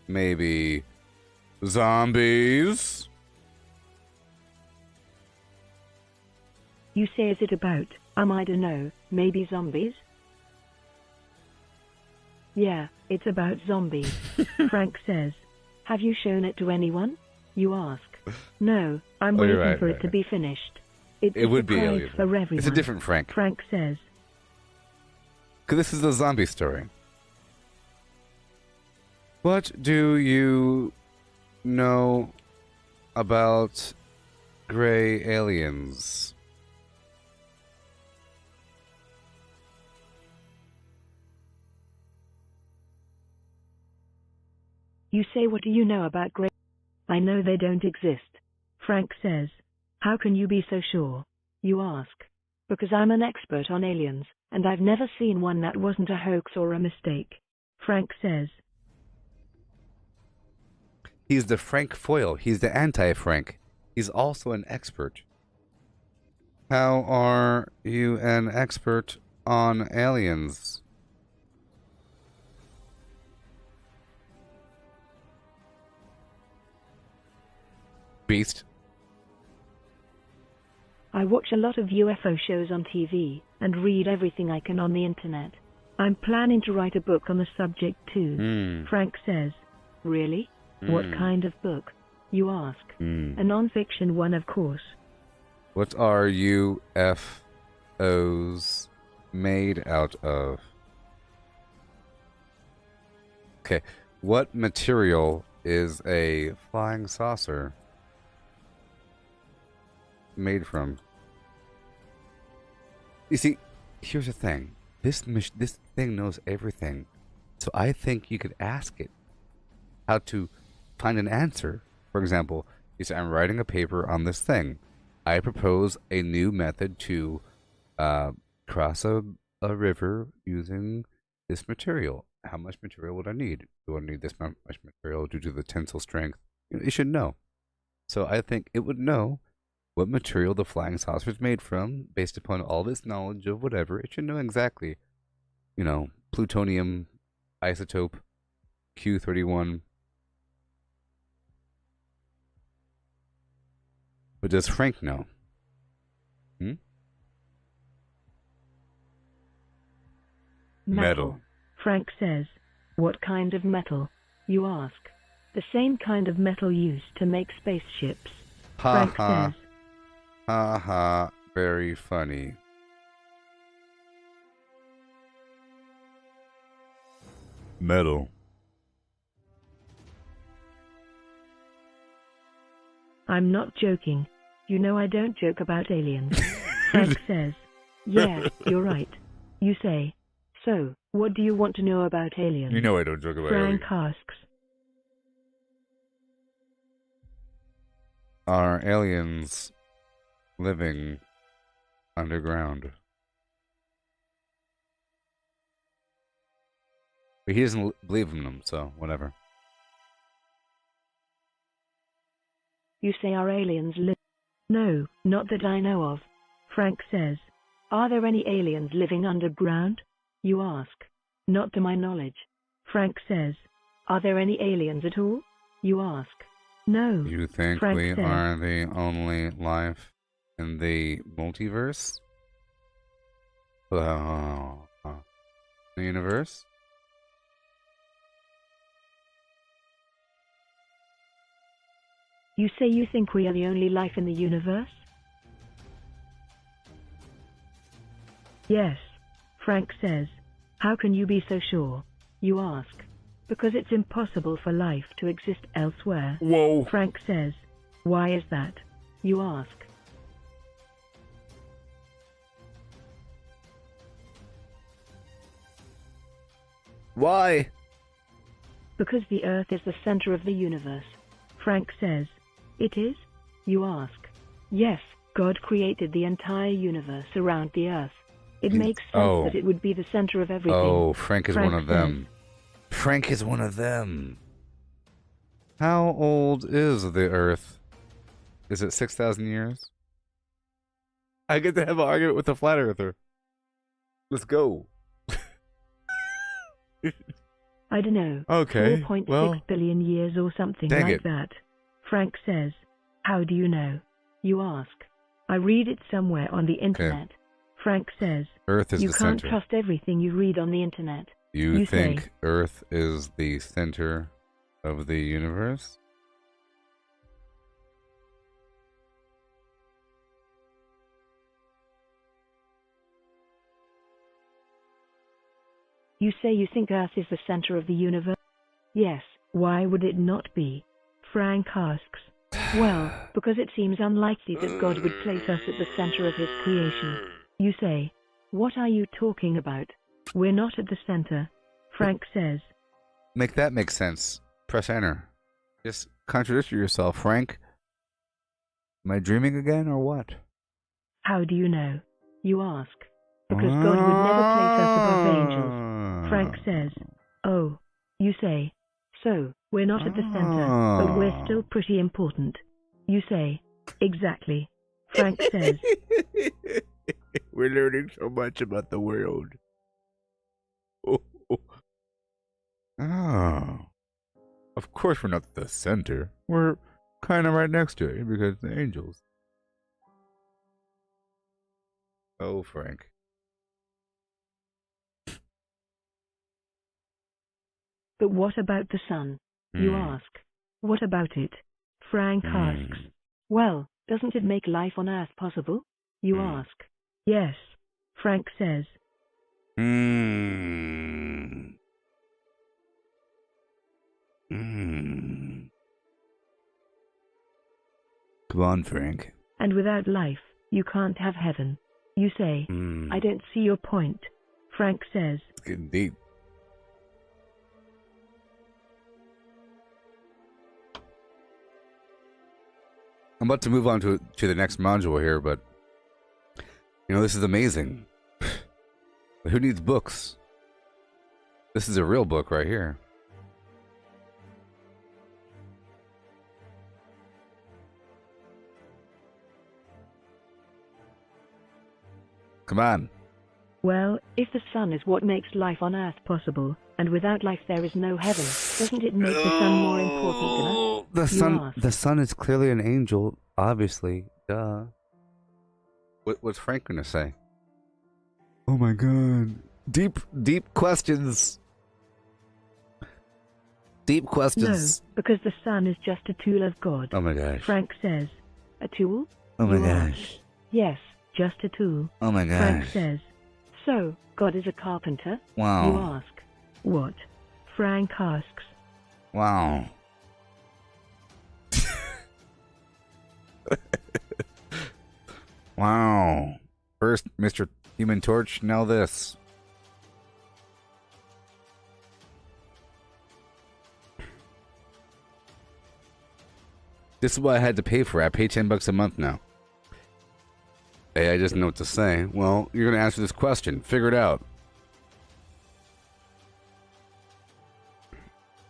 Maybe zombies? You say, is it about, I don't know, maybe zombies? Yeah, it's about zombies. Frank says. Have you shown it to anyone? You ask. No, I'm waiting for it to be finished. It's it would be alien. For everyone. It's a different Frank. Frank says. Because this is a zombie story. What do you know about gray aliens? You say, what do you know about gray? I know they don't exist. Frank says. How can you be so sure? You ask. Because I'm an expert on aliens, and I've never seen one that wasn't a hoax or a mistake. Frank says. He's the Frank foil. He's the anti-Frank. He's also an expert. How are you an expert on aliens? Beast. I watch a lot of UFO shows on TV, and read everything I can on the internet. I'm planning to write a book on the subject too. Frank says. Really? What kind of book? You ask. A non-fiction one, of course. What are UFOs made out of? Okay, what material is a flying saucer made from? You see, here's the thing. This thing knows everything. So I think you could ask it how to find an answer. For example, you say, I'm writing a paper on this thing. I propose a new method to cross a river using this material. How much material would I need? Do I need this much material due to the tensile strength? It should know. So I think it would know what material the flying saucer is made from based upon all this knowledge of whatever. It should know exactly, plutonium isotope Q31. But does Frank know? Metal. Frank says. What kind of metal? You ask. The same kind of metal used to make spaceships. Frank says. Ha ha, very funny. Metal. I'm not joking. You know I don't joke about aliens. Frank says. Yeah, you're right. You say. So, what do you want to know about aliens? You know I don't joke about aliens. aliens. Frank asks. Are aliens living underground? But he doesn't believe in them, so whatever. You say, are aliens live? No, not that I know of. Frank says. Are there any aliens living underground? You ask. Not to my knowledge. Frank says. Are there any aliens at all? You ask. No. You think Frank we says. are the only life in the multiverse? The universe? You say you think we are the only life in the universe? Yes. Frank says. How can you be so sure? You ask. Because it's impossible for life to exist elsewhere. Whoa. Frank says. Why is that? You ask. Why? Because the Earth is the center of the universe. Frank says. It is? You ask. Yes, God created the entire universe around the Earth. It makes sense that it would be the center of everything. Oh, Frank is one of says. them. Frank is one of them. How old is the Earth? Is it 6,000 years? I get to have an argument with a flat earther. Let's go. I don't know. Okay. 4.6 billion years or something like that. Frank says. How do you know? You ask. I read it somewhere on the internet. Frank says. Earth is you the can't center. trust everything you read on the internet. You think say. Earth is the center of the universe? You say you think Earth is the center of the universe? Yes, why would it not be? Frank asks. Well, because it seems unlikely that God would place us at the center of his creation. You say. What are you talking about? We're not at the center. Frank says. Make that make sense. Press enter. Just contradict yourself, Frank. Am I dreaming again or what? How do you know? You ask. Because God would never place us above angels. Frank says. Oh, you say. So, we're not at the center, but we're still pretty important. You say. Exactly. Frank says. We're learning so much about the world. Oh. Of course we're not the center. We're kind of right next to it because the angels. Oh, Frank. But what about the sun? You ask. What about it? Frank asks. Well, doesn't it make life on Earth possible? You ask. Yes. Frank says. Come on, Frank. And without life, you can't have heaven. You say. I don't see your point. Frank says. It's getting deep. I'm about to move on to the next module here, but you know, this is amazing. Who needs books? This is a real book right here. Come on. Well, if the sun is what makes life on Earth possible, and without life there is no heaven, doesn't it make the sun more important than us? The sun is clearly an angel, obviously. Duh. What's Frank gonna say? Oh my god. Deep questions. Deep questions. No, because the sun is just a tool of God. Oh my gosh. Frank says. A tool? Oh my gosh. Yes, just a tool. Oh my gosh. Frank says. So, God is a carpenter? Wow. You ask. What? Frank asks. Wow. Wow. First, Mr. Human Torch, now this. This is what I had to pay for. I pay $10 a month now. Hey, I just know what to say. Well, you're going to answer this question. Figure it out.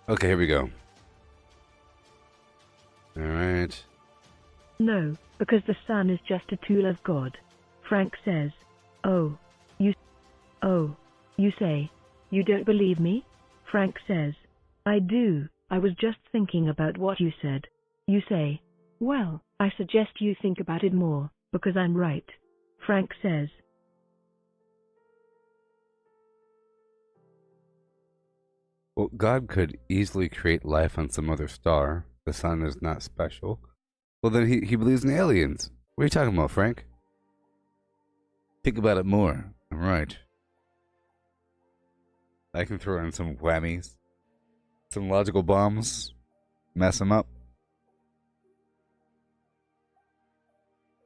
Okay, here we go. All right. No, because the sun is just a tool of God. Frank says. Oh, you say. You don't believe me? Frank says. I do. I was just thinking about what you said. You say, well, I suggest you think about it more, because I'm right. Frank says. Well, God could easily create life on some other star. The sun is not special. Well, then he believes in aliens. What are you talking about, Frank? Think about it more. I'm right. I can throw in some whammies, some logical bombs, mess them up.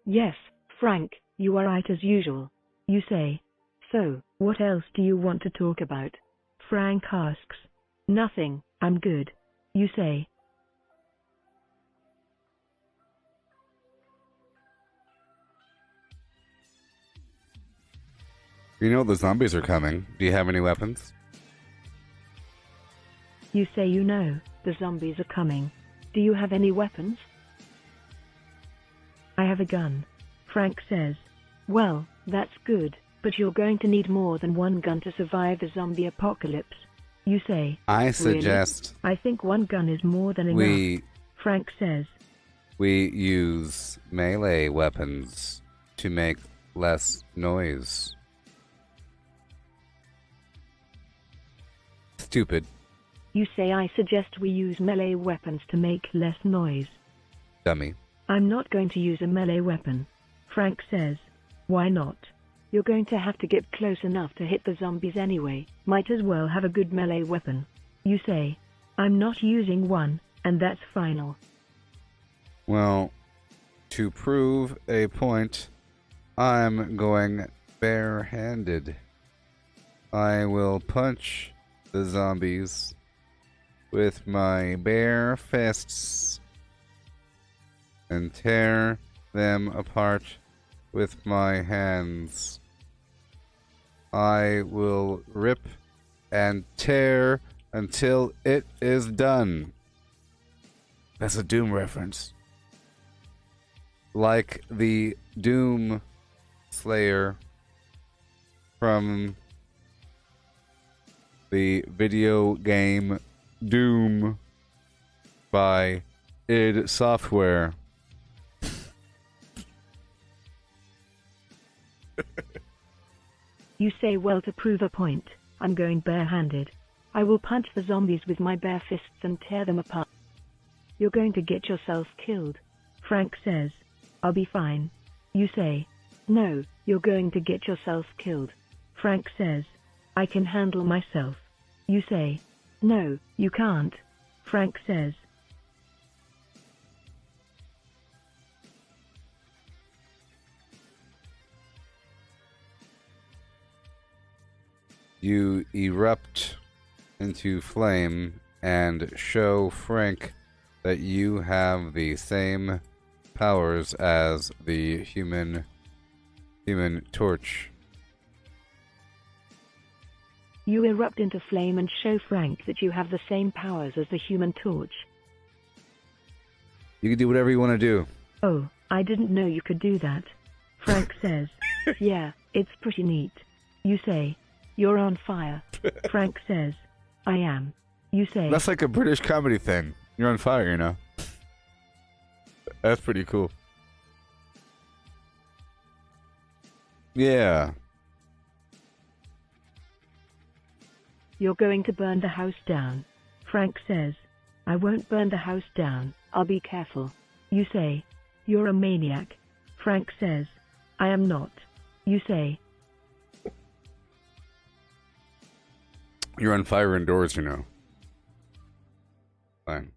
Yes, Frank, you are right as usual. You say. So, what else do you want to talk about? Frank asks. Nothing, I'm good. You say. You know the zombies are coming. Do you have any weapons? You say you know, the zombies are coming. Do you have any weapons? I have a gun. Frank says. Well, that's good, but you're going to need more than one gun to survive the zombie apocalypse. You say. I suggest. Really? I think one gun is more than enough. Frank says. We use melee weapons to make less noise. Stupid. You say I suggest we use melee weapons to make less noise. Dummy. I'm not going to use a melee weapon. Frank says. Why not? You're going to have to get close enough to hit the zombies anyway. Might as well have a good melee weapon. You say. I'm not using one, and that's final. Well, to prove a point, I'm going barehanded. I will punch the zombies with my bare fists and tear them apart with my hands. I will rip and tear until it is done. That's a Doom reference. Like the Doom Slayer from the video game Doom by id Software. You say, well, to prove a point, I'm going barehanded. I will punch the zombies with my bare fists and tear them apart. You're going to get yourself killed. Frank says. I'll be fine. You say. No, you're going to get yourself killed. Frank says. I can handle myself. You say. No, you can't. Frank says. You erupt into flame and show Frank that you have the same powers as the human torch. You erupt into flame and show Frank that you have the same powers as the Human Torch. You can do whatever you want to do. Oh, I didn't know you could do that. Frank says. Yeah, it's pretty neat. You say. You're on fire. Frank says. I am. You say. That's like a British comedy thing. You're on fire, you know. That's pretty cool. Yeah. You're going to burn the house down. Frank says. I won't burn the house down. I'll be careful. You say. You're a maniac. Frank says. I am not. You say. You're on fire indoors, you know. Fine.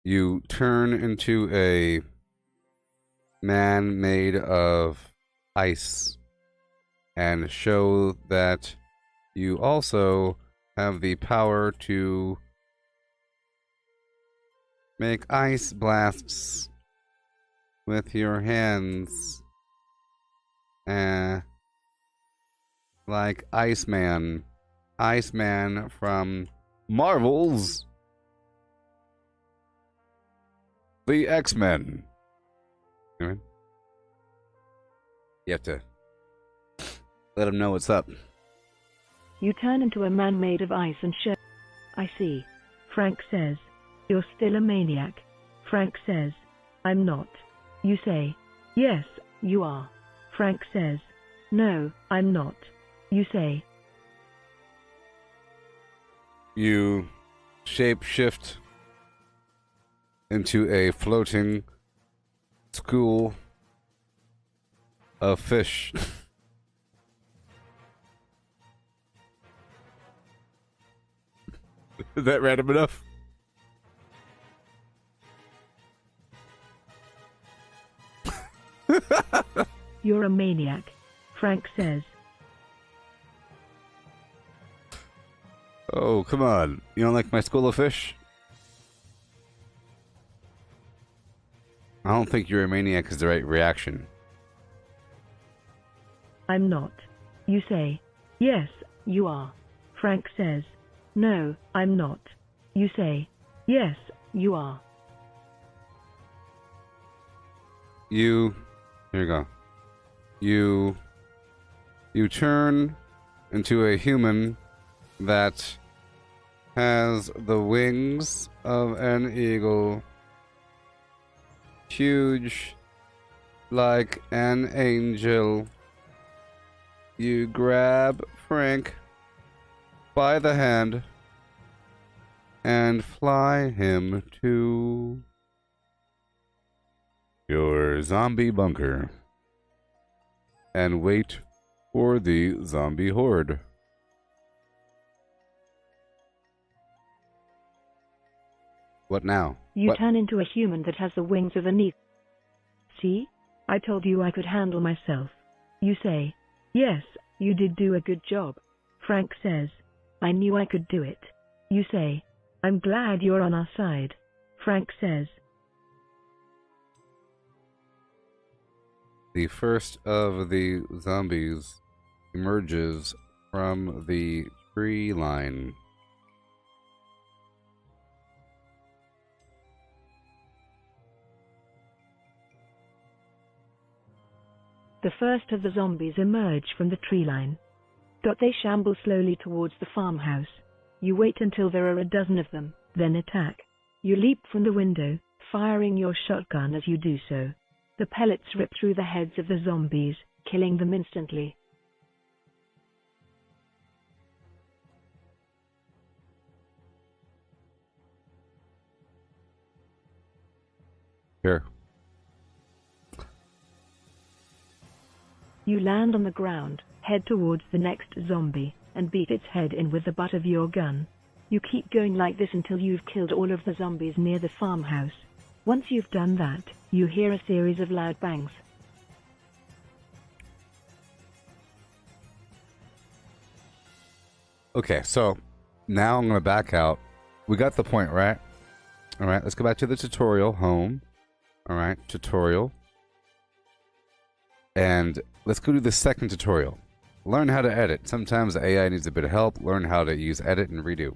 You turn into a man made of ice and show that you also have the power to make ice blasts with your hands. Like Iceman. Iceman from Marvel's The X-Men. You have to let him know what's up. You turn into a man made of ice and sugar. I see. Frank says. You're still a maniac. Frank says. I'm not. You say. Yes, you are. Frank says. No, I'm not. You say. You shapeshift into a floating school of fish. Is that random enough? You're a maniac. Frank says. Oh, come on. You don't like my school of fish? I don't think you're a maniac is the right reaction. I'm not. You say. Yes, you are. Frank says. No, I'm not. You say. Yes, you are. Here you go. You turn into a human that has the wings of an eagle, huge like an angel. You grab Frank by the hand and fly him to your zombie bunker and wait for the zombie horde. What now? You turn into a human that has the wings of an eagle. See? I told you I could handle myself. You say. Yes, you did do a good job. Frank says. I knew I could do it. You say. I'm glad you're on our side. Frank says. The first of the zombies emerges from the tree line. The first of the zombies emerge from the tree line. They shamble slowly towards the farmhouse. You wait until there are a dozen of them, then attack. You leap from the window, firing your shotgun as you do so. The pellets rip through the heads of the zombies, killing them instantly. Here. You land on the ground, head towards the next zombie, and beat its head in with the butt of your gun. You keep going like this until you've killed all of the zombies near the farmhouse. Once you've done that, you hear a series of loud bangs. Okay, so now I'm going to back out. We got the point, right? All right, let's go back to the tutorial, home. All right, tutorial. And let's go to the second tutorial. Learn how to edit. Sometimes the AI needs a bit of help. Learn how to use edit and redo.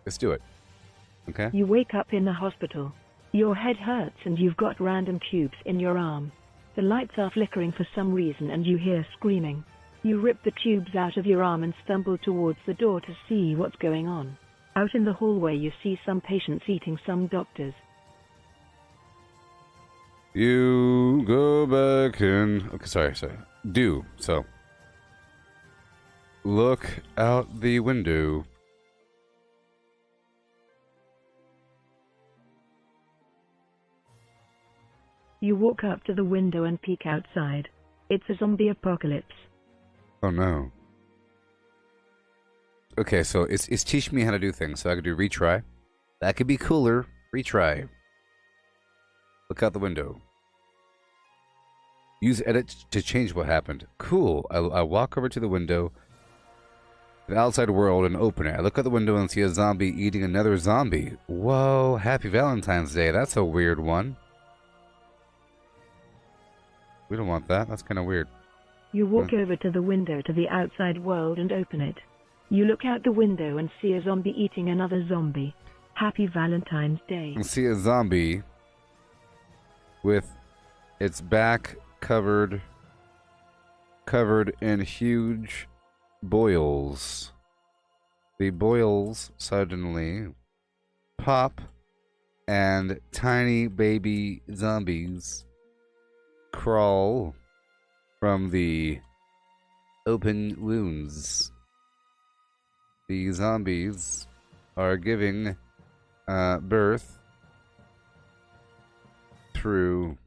Let's do it. Okay? You wake up in the hospital. Your head hurts and you've got random tubes in your arm. The lights are flickering for some reason and you hear screaming. You rip the tubes out of your arm and stumble towards the door to see what's going on. Out in the hallway you see some patients eating some doctors. You go back in... Okay, sorry. So, look out the window. You walk up to the window and peek outside. It's a zombie apocalypse. Oh no. Okay, so it's teaching me how to do things. So I could do retry. That could be cooler. Retry. Look out the window. Use edit to change what happened. Cool. I walk over to the window, the outside world, and open it. I look out the window and see a zombie eating another zombie. Whoa, happy Valentine's Day. That's a weird one. We don't want that. That's kind of weird. You walk over to the window to the outside world and open it. You look out the window and see a zombie eating another zombie. Happy Valentine's Day. And see a zombie with its back covered in huge boils. the boils suddenly pop and tiny baby zombies crawl from the open wounds. The zombies are giving birth through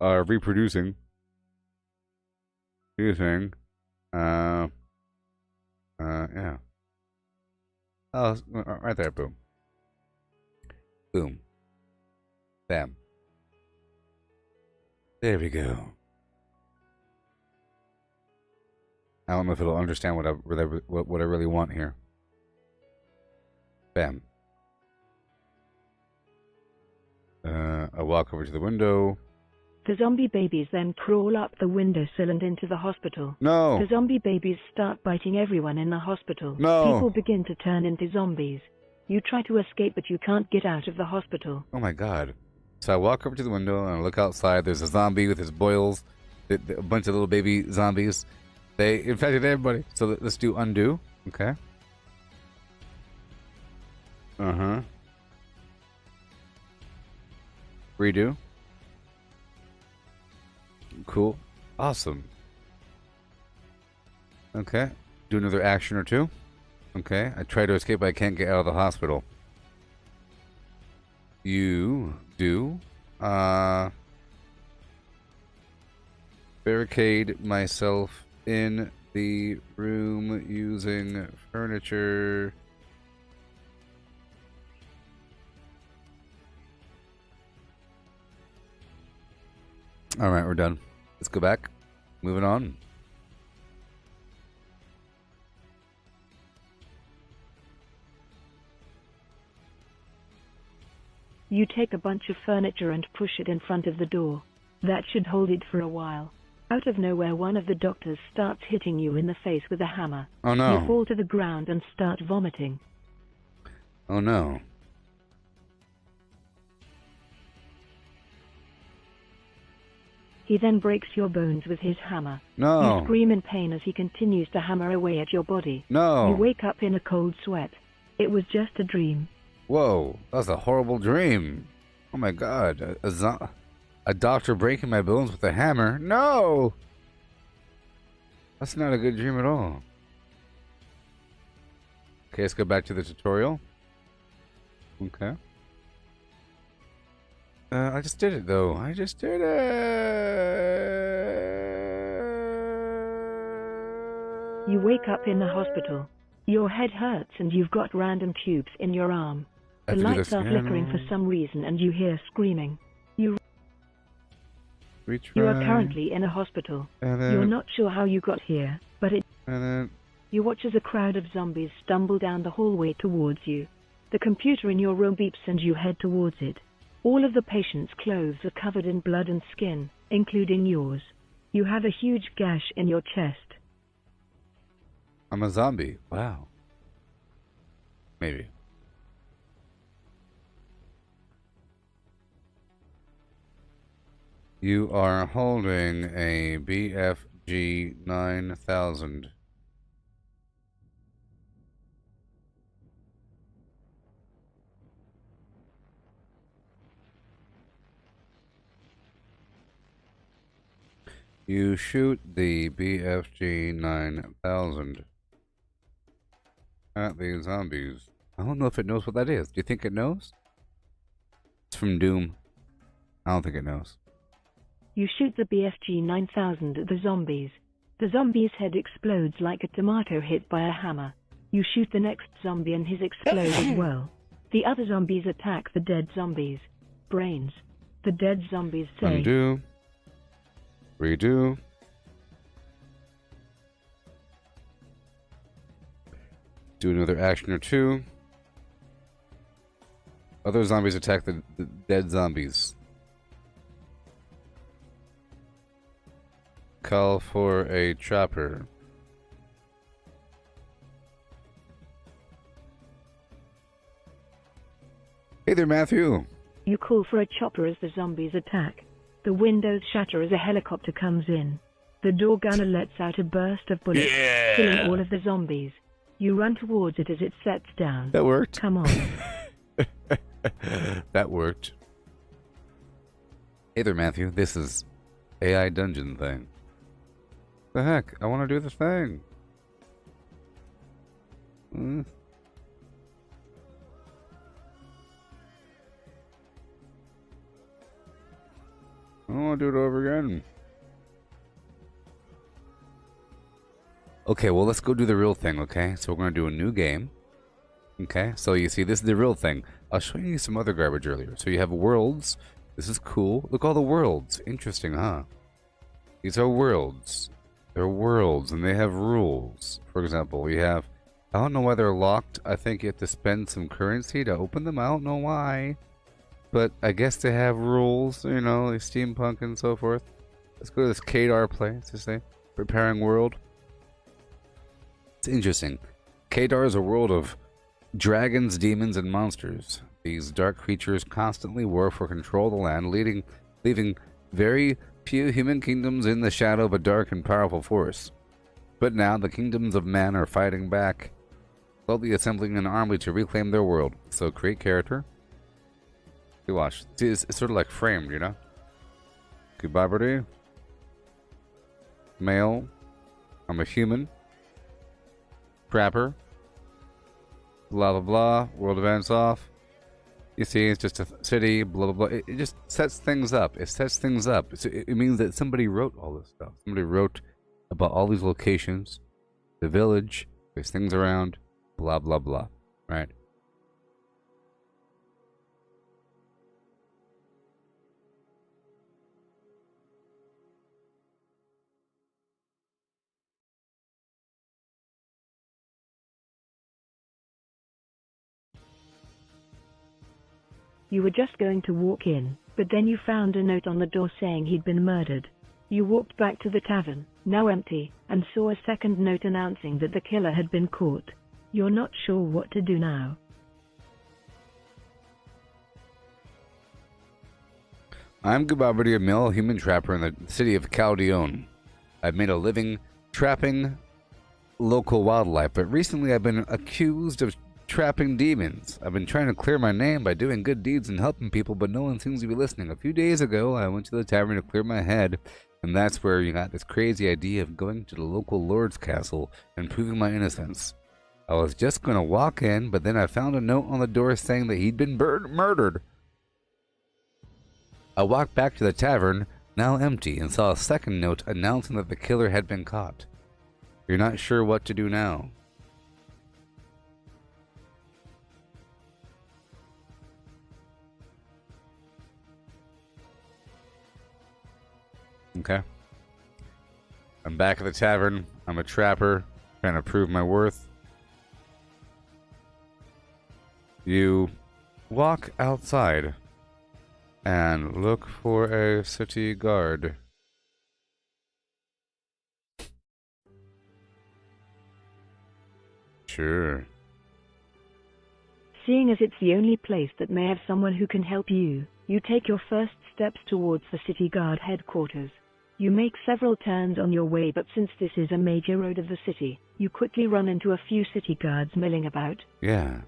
reproducing using yeah. Oh, right there, boom. Boom. Bam. There we go. I don't know if it'll understand what I really want here. Bam. I walk over to the window. The zombie babies then crawl up the windowsill and into the hospital. No. The zombie babies start biting everyone in the hospital. No. People begin to turn into zombies. You try to escape, but you can't get out of the hospital. Oh my god. So I walk over to the window and I look outside. There's a zombie with his boils. A bunch of little baby zombies. They infected everybody. So let's do undo. Okay. Uh-huh. Redo. Cool. Awesome. Okay. Do another action or two. Okay. I try to escape, but I can't get out of the hospital. You do. Barricade myself in the room using furniture. All right, we're done. Let's go back. Moving on. You take a bunch of furniture and push it in front of the door. That should hold it for a while. Out of nowhere, one of the doctors starts hitting you in the face with a hammer. Oh no. You fall to the ground and start vomiting. Oh no. He then breaks your bones with his hammer. No. You scream in pain as he continues to hammer away at your body. No. You wake up in a cold sweat. It was just a dream. Whoa, that was a horrible dream. Oh my god. A doctor breaking my bones with a hammer? No! That's not a good dream at all. Okay, let's go back to the tutorial. Okay. I just did it though. I just did it. You wake up in the hospital. Your head hurts and you've got random tubes in your arm. The lights are flickering for some reason and you hear screaming. You are currently in a hospital. You're not sure how you got here, but you watch as a crowd of zombies stumble down the hallway towards you. The computer in your room beeps and you head towards it. All of the patients' clothes are covered in blood and skin, including yours. You have a huge gash in your chest. I'm a zombie. Wow. Maybe. You are holding a BFG 9000. You shoot the BFG 9000 at the zombies. I don't know if it knows what that is. Do you think it knows? It's from Doom. I don't think it knows. You shoot the BFG 9000 at the zombies. The zombie's head explodes like a tomato hit by a hammer. You shoot the next zombie and his explodes as well. The other zombies attack the dead zombies. Brains. The dead zombies say, Undo. Redo. Do another action or two. Other zombies attack the dead zombies. Call for a chopper. Hey there, Matthew. You call for a chopper as the zombies attack. The windows shatter as a helicopter comes in. The door gunner lets out a burst of bullets, killing all of the zombies. You run towards it as it sets down. That worked. Come on. That worked. Hey there, Matthew. This is AI Dungeon thing. The heck? I want to do the thing. I want to do it over again. Okay, well, let's go do the real thing, okay? So we're going to do a new game. Okay, so you see, this is the real thing. I'll show you some other garbage earlier. So you have worlds. This is cool. Look, all the worlds. Interesting, huh? These are worlds. They're worlds, and they have rules. For example, we have... I don't know why they're locked. I think you have to spend some currency to open them. I don't know why. But I guess they have rules, you know, like steampunk and so forth. Let's go to this Kadar place, to say. Preparing world. It's interesting. Kadar is a world of dragons, demons, and monsters. These dark creatures constantly war for control of the land, leaving very few human kingdoms in the shadow of a dark and powerful force. But now the kingdoms of man are fighting back, slowly assembling an army to reclaim their world. So create character. You watch. See, it's sort of like framed, you know? Gooboberti. Male. I'm a human. Trapper. Blah blah blah. World events off. You see, it's just a city. Blah blah blah. It just sets things up. It sets things up. It means that somebody wrote all this stuff. Somebody wrote about all these locations, the village. There's things around. Blah blah blah. Right. You were just going to walk in, but then you found a note on the door saying he'd been murdered. You walked back to the tavern, now empty, and saw a second note announcing that the killer had been caught. You're not sure what to do now. I'm Gooboberti, a male human trapper in the city of Caldeon. I've made a living trapping local wildlife, but recently I've been accused of trapping demons. I've been trying to clear my name by doing good deeds and helping people, but no one seems to be listening. A few days ago, I went to the tavern to clear my head, and that's where you got this crazy idea of going to the local lord's castle and proving my innocence. I was just going to walk in, but then I found a note on the door saying that he'd been murdered. I walked back to the tavern, now empty, and saw a second note announcing that the killer had been caught. You're not sure what to do now. Okay. I'm back at the tavern. I'm a trapper, trying to prove my worth. You walk outside and look for a city guard. Sure. Seeing as it's the only place that may have someone who can help you, you take your first steps towards the city guard headquarters. You make several turns on your way, but since this is a major road of the city, you quickly run into a few city guards milling about. Yeah.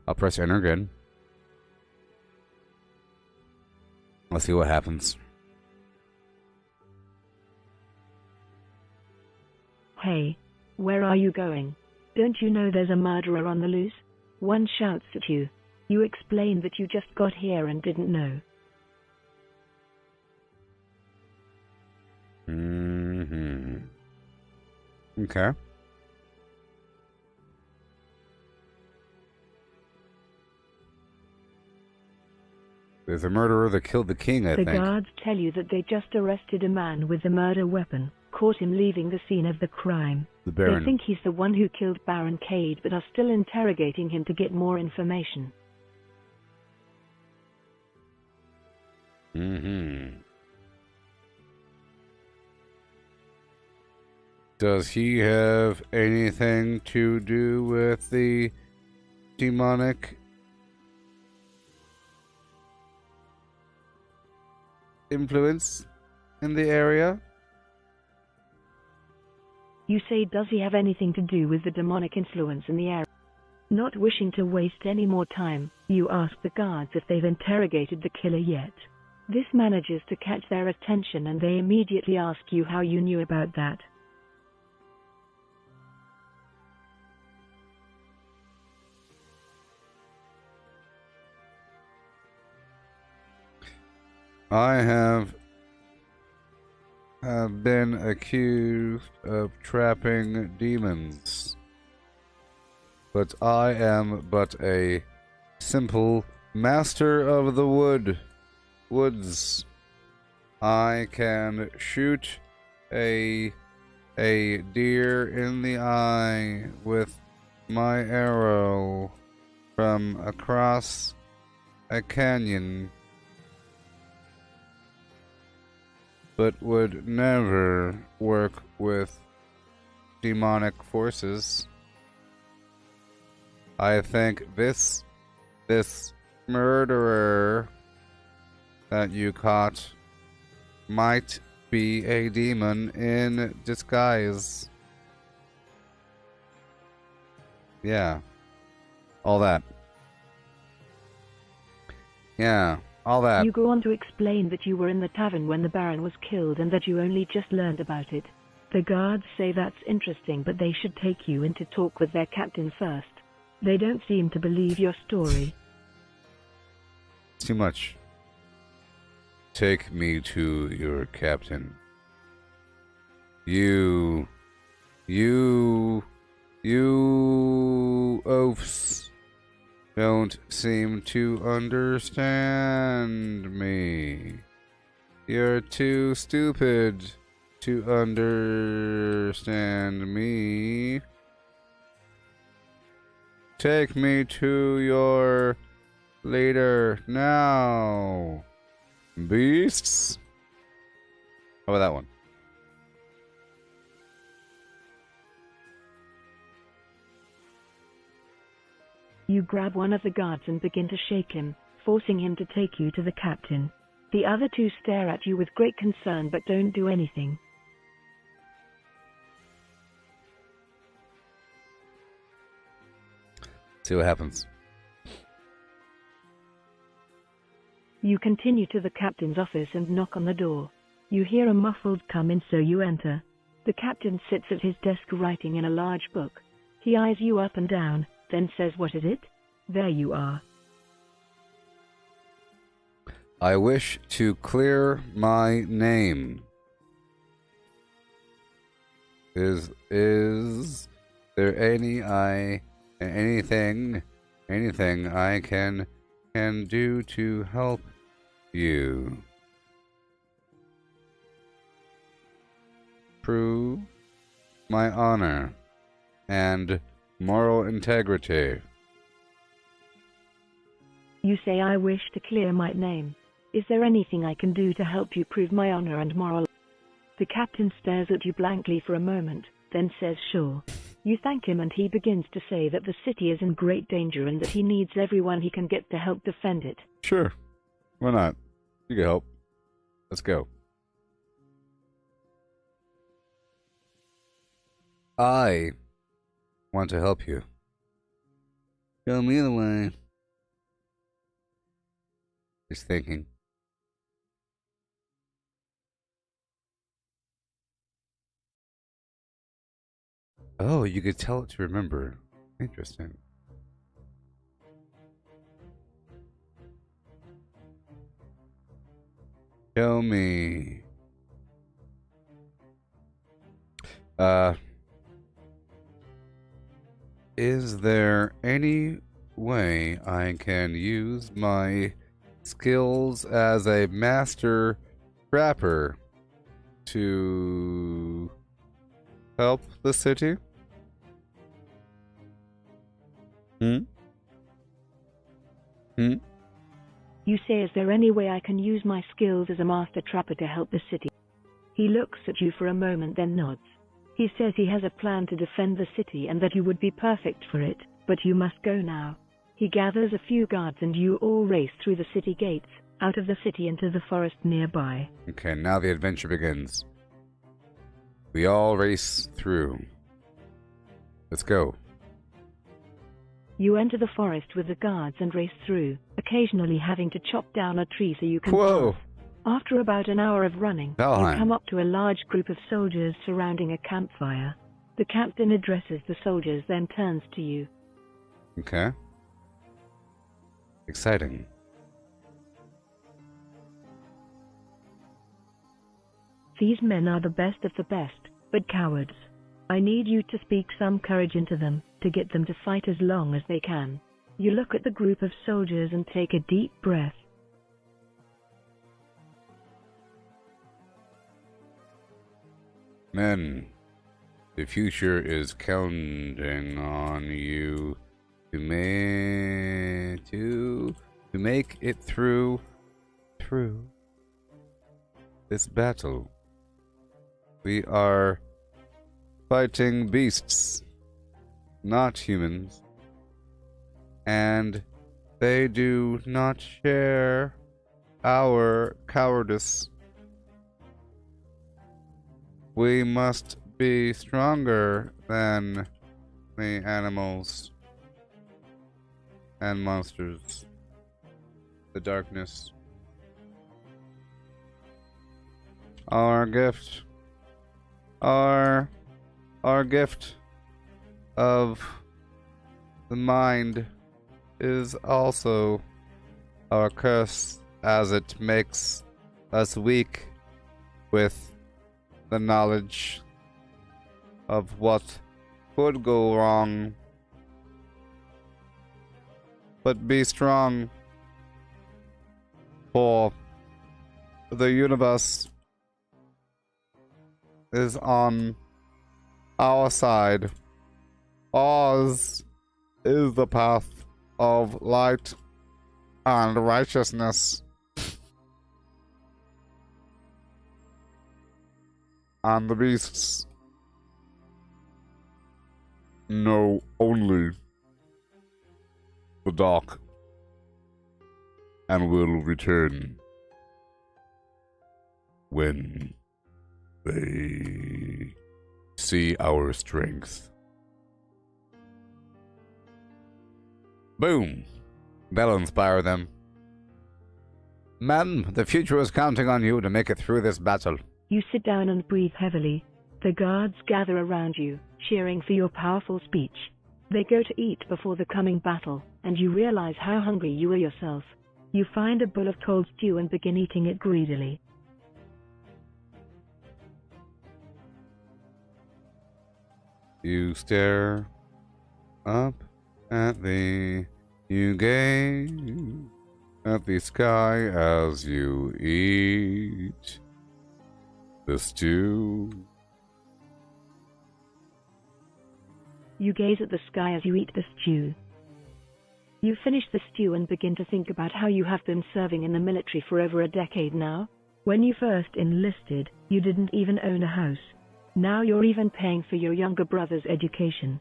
I'll press enter again. Let's see what happens. Hey, where are you going? Don't you know there's a murderer on the loose? One shouts at you. You explain that you just got here and didn't know. Okay. There's a murderer that killed the king, I think. The guards tell you that they just arrested a man with a murder weapon, caught him leaving the scene of the crime. The Baron. They think he's the one who killed Baron Cade, but are still interrogating him to get more information. Does he have anything to do with the demonic influence in the area? You say, does he have anything to do with the demonic influence in the area? Not wishing to waste any more time, you ask the guards if they've interrogated the killer yet. This manages to catch their attention and they immediately ask you how you knew about that. I have been accused of trapping demons, but I am but a simple master of the woods. I can shoot a deer in the eye with my arrow from across a canyon, but would never work with demonic forces. I think this murderer that you caught might be a demon in disguise. Yeah. All that. Yeah. All that. You go on to explain that you were in the tavern when the Baron was killed and that you only just learned about it. The guards say that's interesting, but they should take you in to talk with their captain first. They don't seem to believe your story. Too much. Take me to your captain. You oafs don't seem to understand me. You're too stupid to understand me. Take me to your leader now, beasts. How about that one? You grab one of the guards and begin to shake him, forcing him to take you to the captain. The other two stare at you with great concern but don't do anything. See what happens. You continue to the captain's office and knock on the door. You hear a muffled come in, so you enter. The captain sits at his desk writing in a large book. He eyes you up and down, then says, "What is it?" There you are. I wish to clear my name. Is there anything I can do to help you? Prove my honor and moral integrity. You say, "I wish to clear my name. Is there anything I can do to help you prove my honor and moral?" The captain stares at you blankly for a moment, then says, "Sure." You thank him and he begins to say that the city is in great danger and that he needs everyone he can get to help defend it. Sure. Why not? You can help. Let's go. I want to help you. Show me the way. He's thinking. Oh, you could tell it to remember. Interesting. Show me. Is there any way I can use my skills as a master trapper to help the city? You say, "Is there any way I can use my skills as a master trapper to help the city?" He looks at you for a moment, then nods. He says he has a plan to defend the city and that you would be perfect for it, but you must go now. He gathers a few guards and you all race through the city gates, out of the city into the forest nearby. Okay, now the adventure begins. We all race through. Let's go. You enter the forest with the guards and race through, occasionally having to chop down a tree so you can Whoa. pass. After about an hour of running, Valheim. you come up to a large group of soldiers surrounding a campfire. The captain addresses the soldiers, then turns to you. Okay. Exciting. These men are the best of the best, but cowards. I need you to speak some courage into them, to get them to fight as long as they can. You look at the group of soldiers and take a deep breath. Men, the future is counting on you to make it through this battle. We are fighting beasts, not humans, and they do not share our cowardice. We must be stronger than the animals and monsters, the darkness. Our gift of the mind is also our curse, as it makes us weak with the knowledge of what could go wrong. But be strong, for the universe is on our side. Ours is the path of light and righteousness. And the beasts know only the dark and will return when they see our strength. Boom! That'll inspire them. Men, the future is counting on you to make it through this battle. You sit down and breathe heavily. The guards gather around you, cheering for your powerful speech. They go to eat before the coming battle, and you realize how hungry you are yourself. You find a bowl of cold stew and begin eating it greedily. You stare up at you gaze at the sky as you eat the stew. You gaze at the sky as you eat the stew. You finish the stew and begin to think about how you have been serving in the military for over a decade now. When you first enlisted, you didn't even own a house. Now you're even paying for your younger brother's education.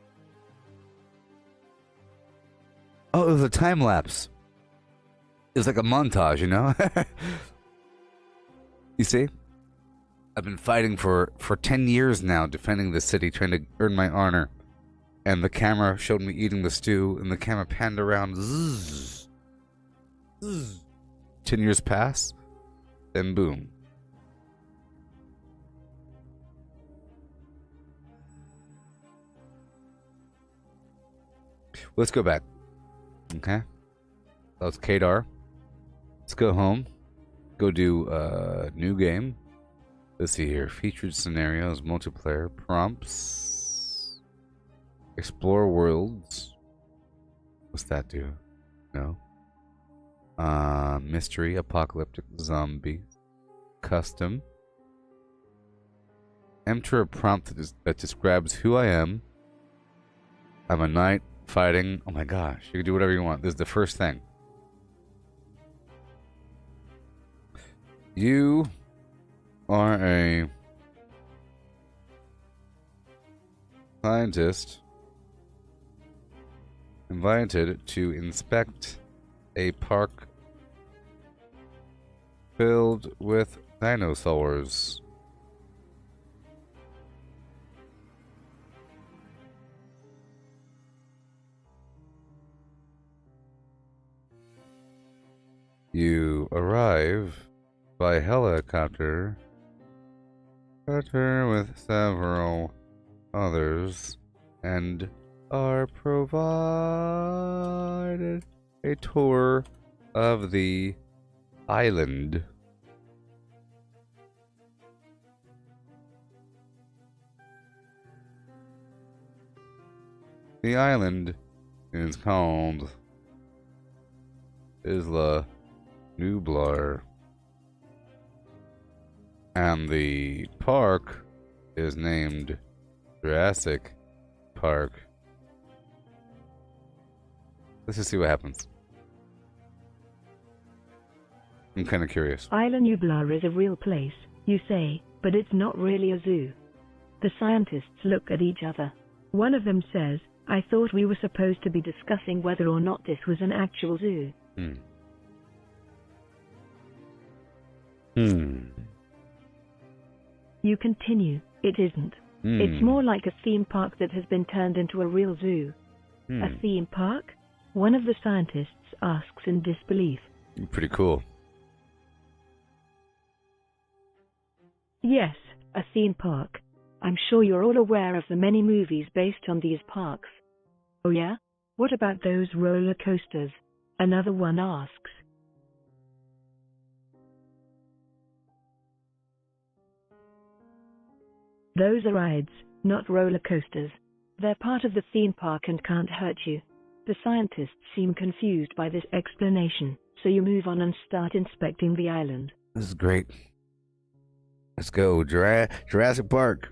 Oh, it was a time lapse. It was like a montage, you know? You see? I've been fighting for 10 years now, defending the city, trying to earn my honor. And the camera showed me eating the stew, and the camera panned around. Zzz. Zzz. 10 years pass, then boom. Let's go back. Okay. That was Kadar. Let's go home. Go do a new game. Let's see here. Featured scenarios, multiplayer, prompts, explore worlds. What's that do? No. Mystery, apocalyptic, zombie, custom. Enter a prompt that describes who I am. I'm a knight fighting. Oh my gosh, you can do whatever you want. This is the first thing. You are a scientist invited to inspect a park filled with dinosaurs. to arrive by helicopter with several others and are provided a tour of the island. The island is called Isla Nublar, and the park is named Jurassic Park. Let's just see what happens. I'm kind of curious. Isla Nublar is a real place, you say, but it's not really a zoo. The scientists look at each other. One of them says, I thought we were supposed to be discussing whether or not this was an actual zoo. You continue, it isn't. It's more like a theme park that has been turned into a real zoo. A theme park? One of the scientists asks in disbelief. Pretty cool. Yes, a theme park. I'm sure you're all aware of the many movies based on these parks. Oh yeah? What about those roller coasters? Another one asks. Those are rides, not roller coasters. They're part of the theme park and can't hurt you. The scientists seem confused by this explanation, so you move on and start inspecting the island. This is great. Let's go, Jurassic Park.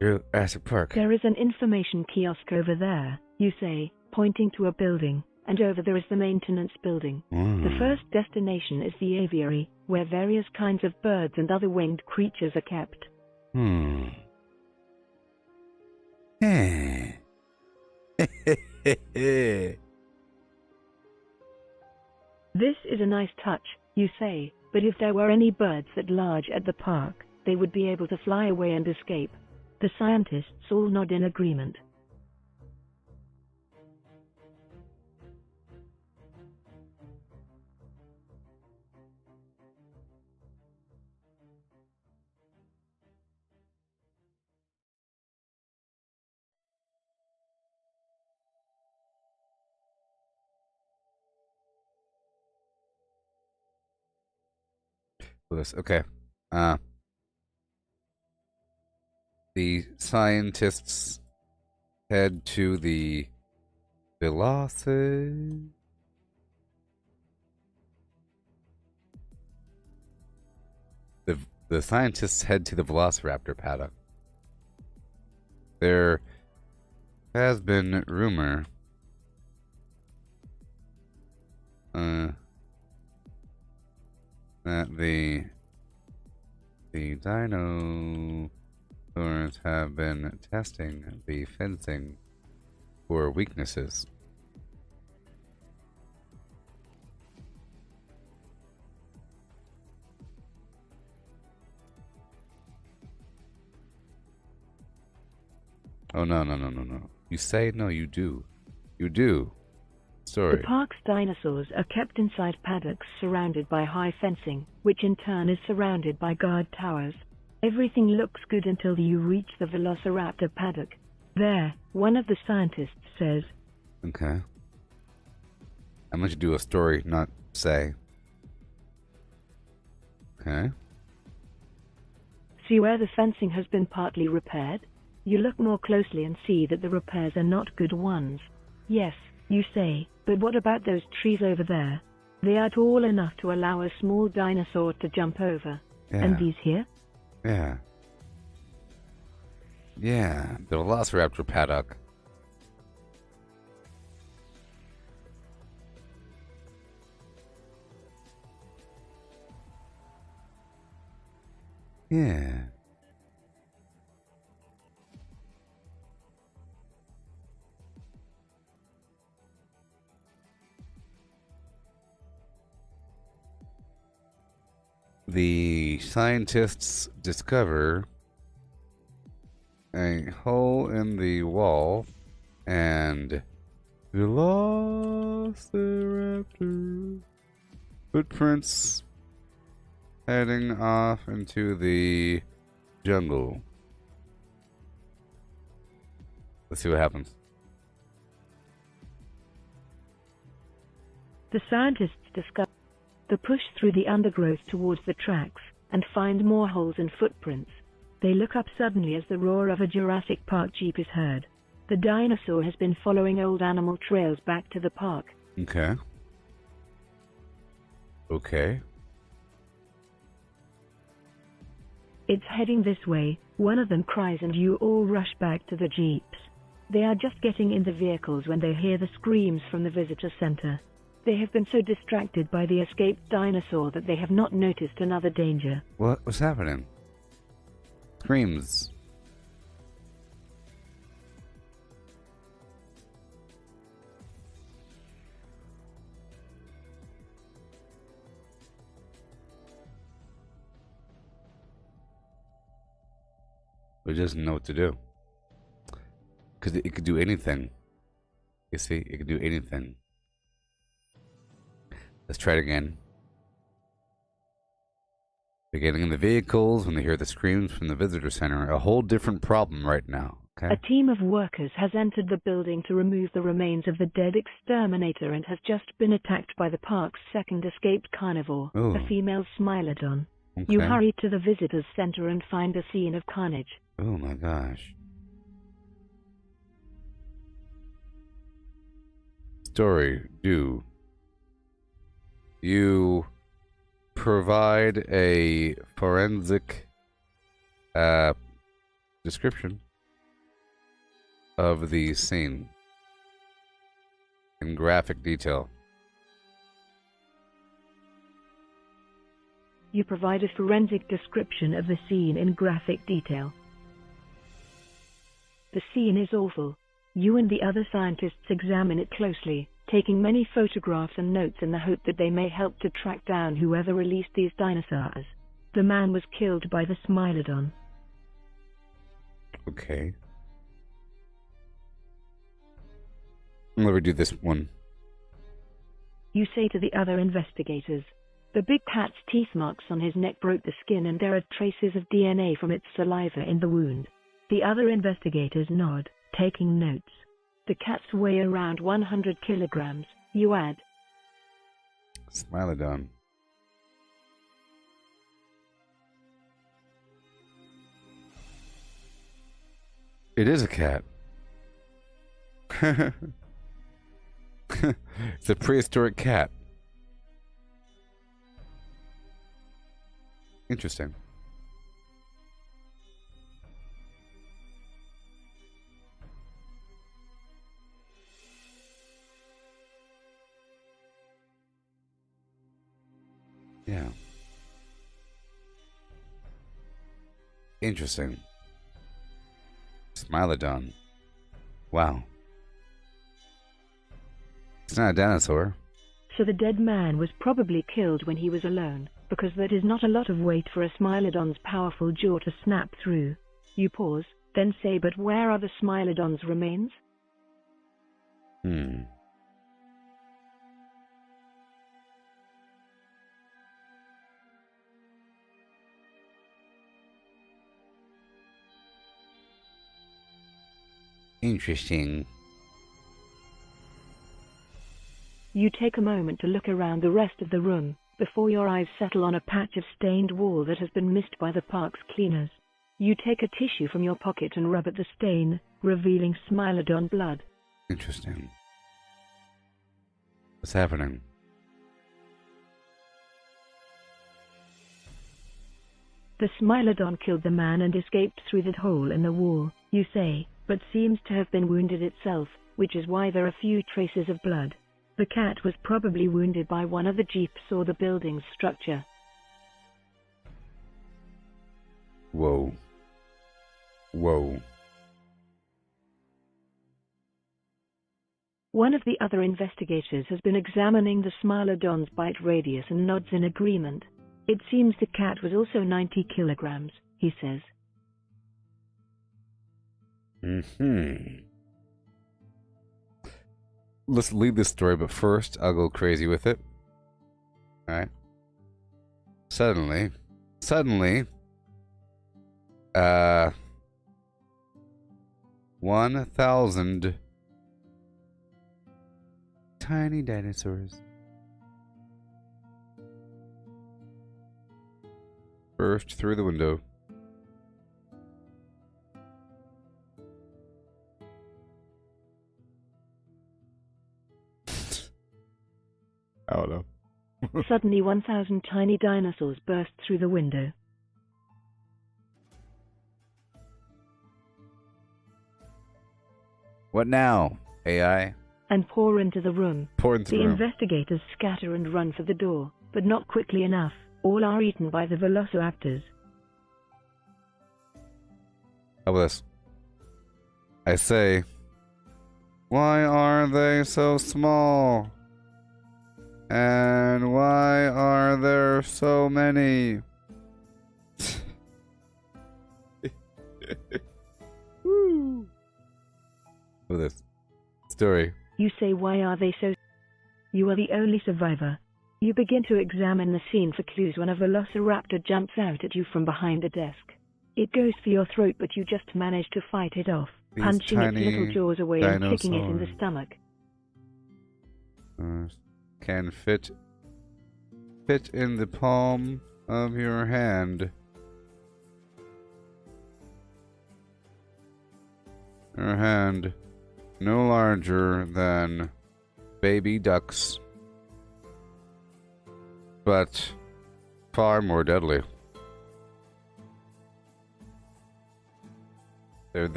Jurassic Park. There is an information kiosk over there, you say, pointing to a building, and over there is the maintenance building. The first destination is the aviary, where various kinds of birds and other winged creatures are kept. This is a nice touch, you say, but if there were any birds that large at the park, they would be able to fly away and escape. The scientists all nod in agreement. Okay. The scientists head to the velocity. The scientists head to the Velociraptor paddock. There has been rumor that the dinosaurs have been testing the fencing for weaknesses. Oh, no. You say no, you do. You do. Story. The park's dinosaurs are kept inside paddocks surrounded by high fencing, which in turn is surrounded by guard towers. Everything looks good until you reach the Velociraptor paddock. There, one of the scientists says. Okay. I'm going to do a story, not say. Okay. See where the fencing has been partly repaired? You look more closely and see that the repairs are not good ones. Yes, you say, but what about those trees over there? They are tall enough to allow a small dinosaur to jump over. Yeah. And these here? Yeah. Yeah, the Velociraptor paddock. Yeah. The scientists discover a hole in the wall and Velociraptor Footprints heading off into the jungle. Let's see what happens. The scientists discover the push through the undergrowth towards the tracks and find more holes and footprints. They look up suddenly as the roar of a Jurassic Park jeep is heard. The dinosaur has been following old animal trails back to the park. Okay. Okay. It's heading this way, one of them cries, and you all rush back to the jeeps. They are just getting in the vehicles when they hear the screams from the visitor center. They have been so distracted by the escaped dinosaur that they have not noticed another danger. What's happening? Screams. It doesn't know what to do. Because it could do anything. You see? It could do anything. Let's try it again. They're getting in the vehicles when they hear the screams from the visitor center. A whole different problem right now. Okay? A team of workers has entered the building to remove the remains of the dead exterminator and has just been attacked by the park's second escaped carnivore, Ooh. a female Smilodon. Okay. You hurry to the visitors center and find a scene of carnage. Oh my gosh. Story. Do. You provide a forensic description of the scene in graphic detail. You provide a forensic description of the scene in graphic detail. The scene is awful. You and the other scientists examine it closely, taking many photographs and notes in the hope that they may help to track down whoever released these dinosaurs. The man was killed by the Smilodon. Okay. I'll never do this one. You say to the other investigators, the big cat's teeth marks on his neck broke the skin and there are traces of DNA from its saliva in the wound. The other investigators nod, taking notes. The cats weigh around 100 kilograms, you add. Smilodon. It is a cat. It's a prehistoric cat. Interesting. Yeah. Interesting. Smilodon. Wow. It's not a dinosaur. So the dead man was probably killed when he was alone, because that is not a lot of weight for a Smilodon's powerful jaw to snap through. You pause, then say, but where are the Smilodon's remains? Interesting. You take a moment to look around the rest of the room, before your eyes settle on a patch of stained wall that has been missed by the park's cleaners. You take a tissue from your pocket and rub at the stain, revealing Smilodon blood. Interesting. What's happening? The Smilodon killed the man and escaped through the hole in the wall, you say, but seems to have been wounded itself, which is why there are few traces of blood. The cat was probably wounded by one of the jeeps or the building's structure. Whoa. Whoa. One of the other investigators has been examining the Smilodon's bite radius and nods in agreement. It seems the cat was also 90 kilograms, he says. Let's leave this story, but first I'll go crazy with it. Alright. Suddenly, 1,000 tiny dinosaurs burst through the window. I don't know. Suddenly 1,000 tiny dinosaurs burst through the window. What now, AI? And pour into the room. Pour into the room. Investigators scatter and run for the door, but not quickly enough. All are eaten by the velociraptors. How about this? I say, why are they so small? And why are there so many? Woo! Look at this story. You say, why are they so? You are the only survivor. You begin to examine the scene for clues when a velociraptor jumps out at you from behind the desk. It goes for your throat, but you just manage to fight it off, punching its little jaws away and kicking it in the stomach. Can fit in the palm of your hand. Your hand no larger than baby ducks, but far more deadly. They're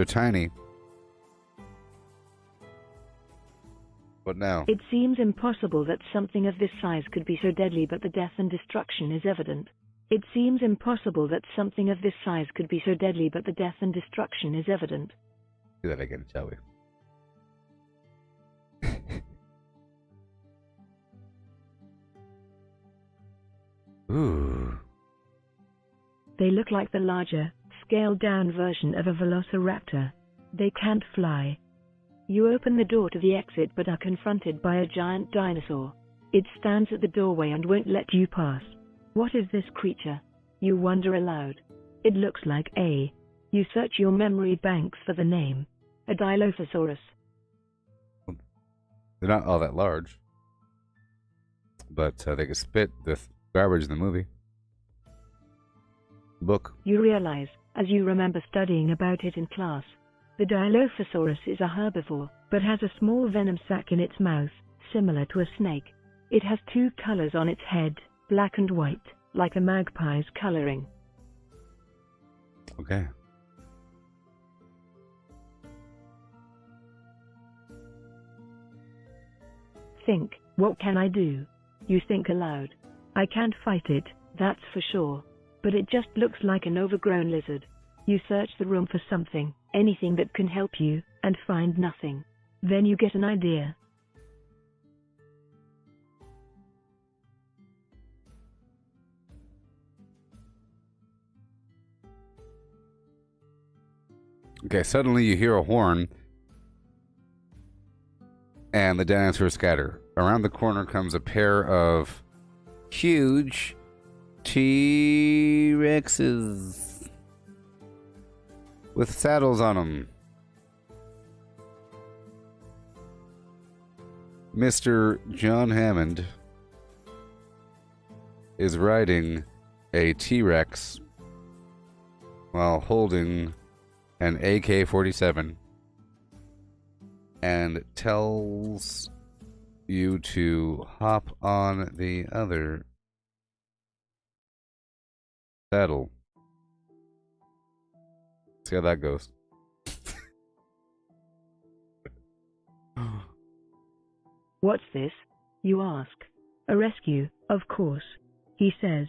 tiny. What now? It seems impossible that something of this size could be so deadly, but the death and destruction is evident. It seems impossible that something of this size could be so deadly, but the death and destruction is evident. Do that again, shall we? Ooh. They look like the larger, scaled-down version of a velociraptor. They can't fly. You open the door to the exit but are confronted by a giant dinosaur. It stands at the doorway and won't let you pass. What is this creature? You wonder aloud. It looks like a... You search your memory banks for the name. A Dilophosaurus. They're not all that large, but they can spit the garbage in the movie. Book. You realize, as you remember studying about it in class, the Dilophosaurus is a herbivore, but has a small venom sac in its mouth, similar to a snake. It has two colors on its head, black and white, like a magpie's coloring. Okay. Think, what can I do? You think aloud. I can't fight it, that's for sure. But it just looks like an overgrown lizard. You search the room for something, anything that can help you, and find nothing. Then you get an idea. Okay, suddenly you hear a horn, and the dinosaurs scatter. Around the corner comes a pair of huge T-Rexes with saddles on them. Mr. John Hammond is riding a T-Rex while holding an AK-47 and tells you to hop on the other saddle. See how that goes. What's this? You ask. A rescue, of course. He says.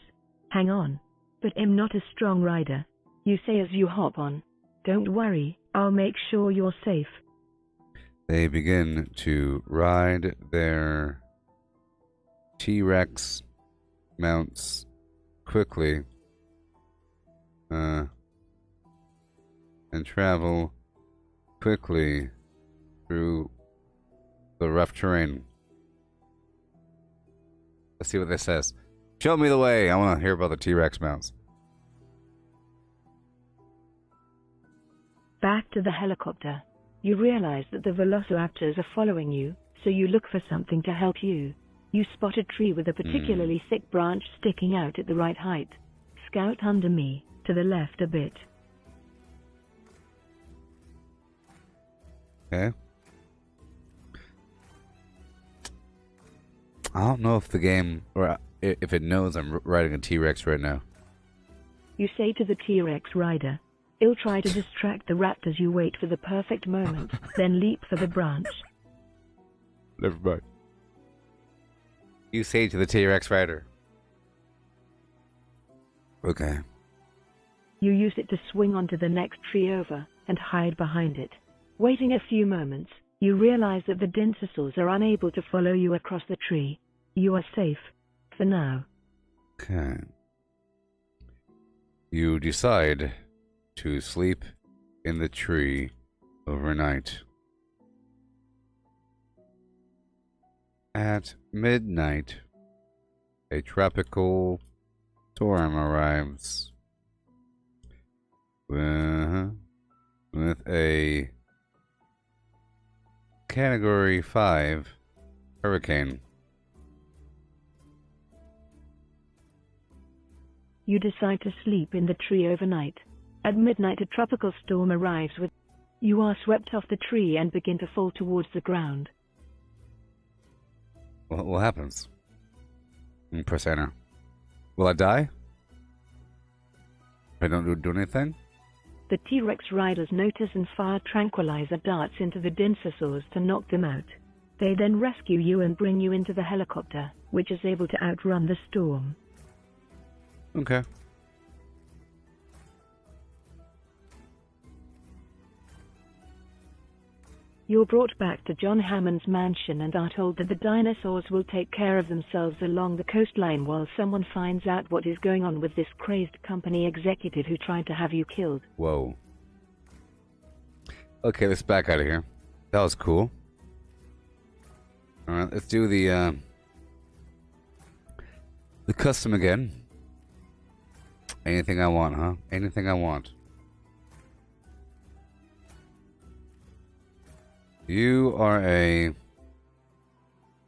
Hang on. But I'm not a strong rider. You say as you hop on. Don't worry, I'll make sure you're safe. They begin to ride their T-Rex mounts quickly and travel quickly through the rough terrain. Let's see what this says. Show me the way. I want to hear about the T-Rex mounts. Back to the helicopter. You realize that the velociraptors are following you, so you look for something to help you. You spot a tree with a particularly thick branch sticking out at the right height. Scout under me, to the left a bit. Okay. I don't know if the game, or if it knows I'm riding a T-Rex right now. You say to the T-Rex rider, "I'll try to distract the raptors." You wait for the perfect moment, then leap for the branch. Never mind. You say to the T-Rex rider. Okay. You use it to swing onto the next tree over, and hide behind it. Waiting a few moments, you realize that the dinosaurs are unable to follow you across the tree. You are safe. For now. Okay. You decide to sleep in the tree overnight. At midnight, a tropical storm arrives with a Category 5 hurricane. You decide to sleep in the tree overnight. At midnight, a tropical storm arrives with... You are swept off the tree and begin to fall towards the ground. What happens? Press enter. Will I die? If I don't do anything? The T-Rex riders notice and fire tranquilizer darts into the dinosaurs to knock them out. They then rescue you and bring you into the helicopter, which is able to outrun the storm. Okay. You're brought back to John Hammond's mansion and are told that the dinosaurs will take care of themselves along the coastline while someone finds out what is going on with this crazed company executive who tried to have you killed. Whoa. Okay, let's back out of here. That was cool. Alright, let's do the custom again. Anything I want, huh? Anything I want. You are a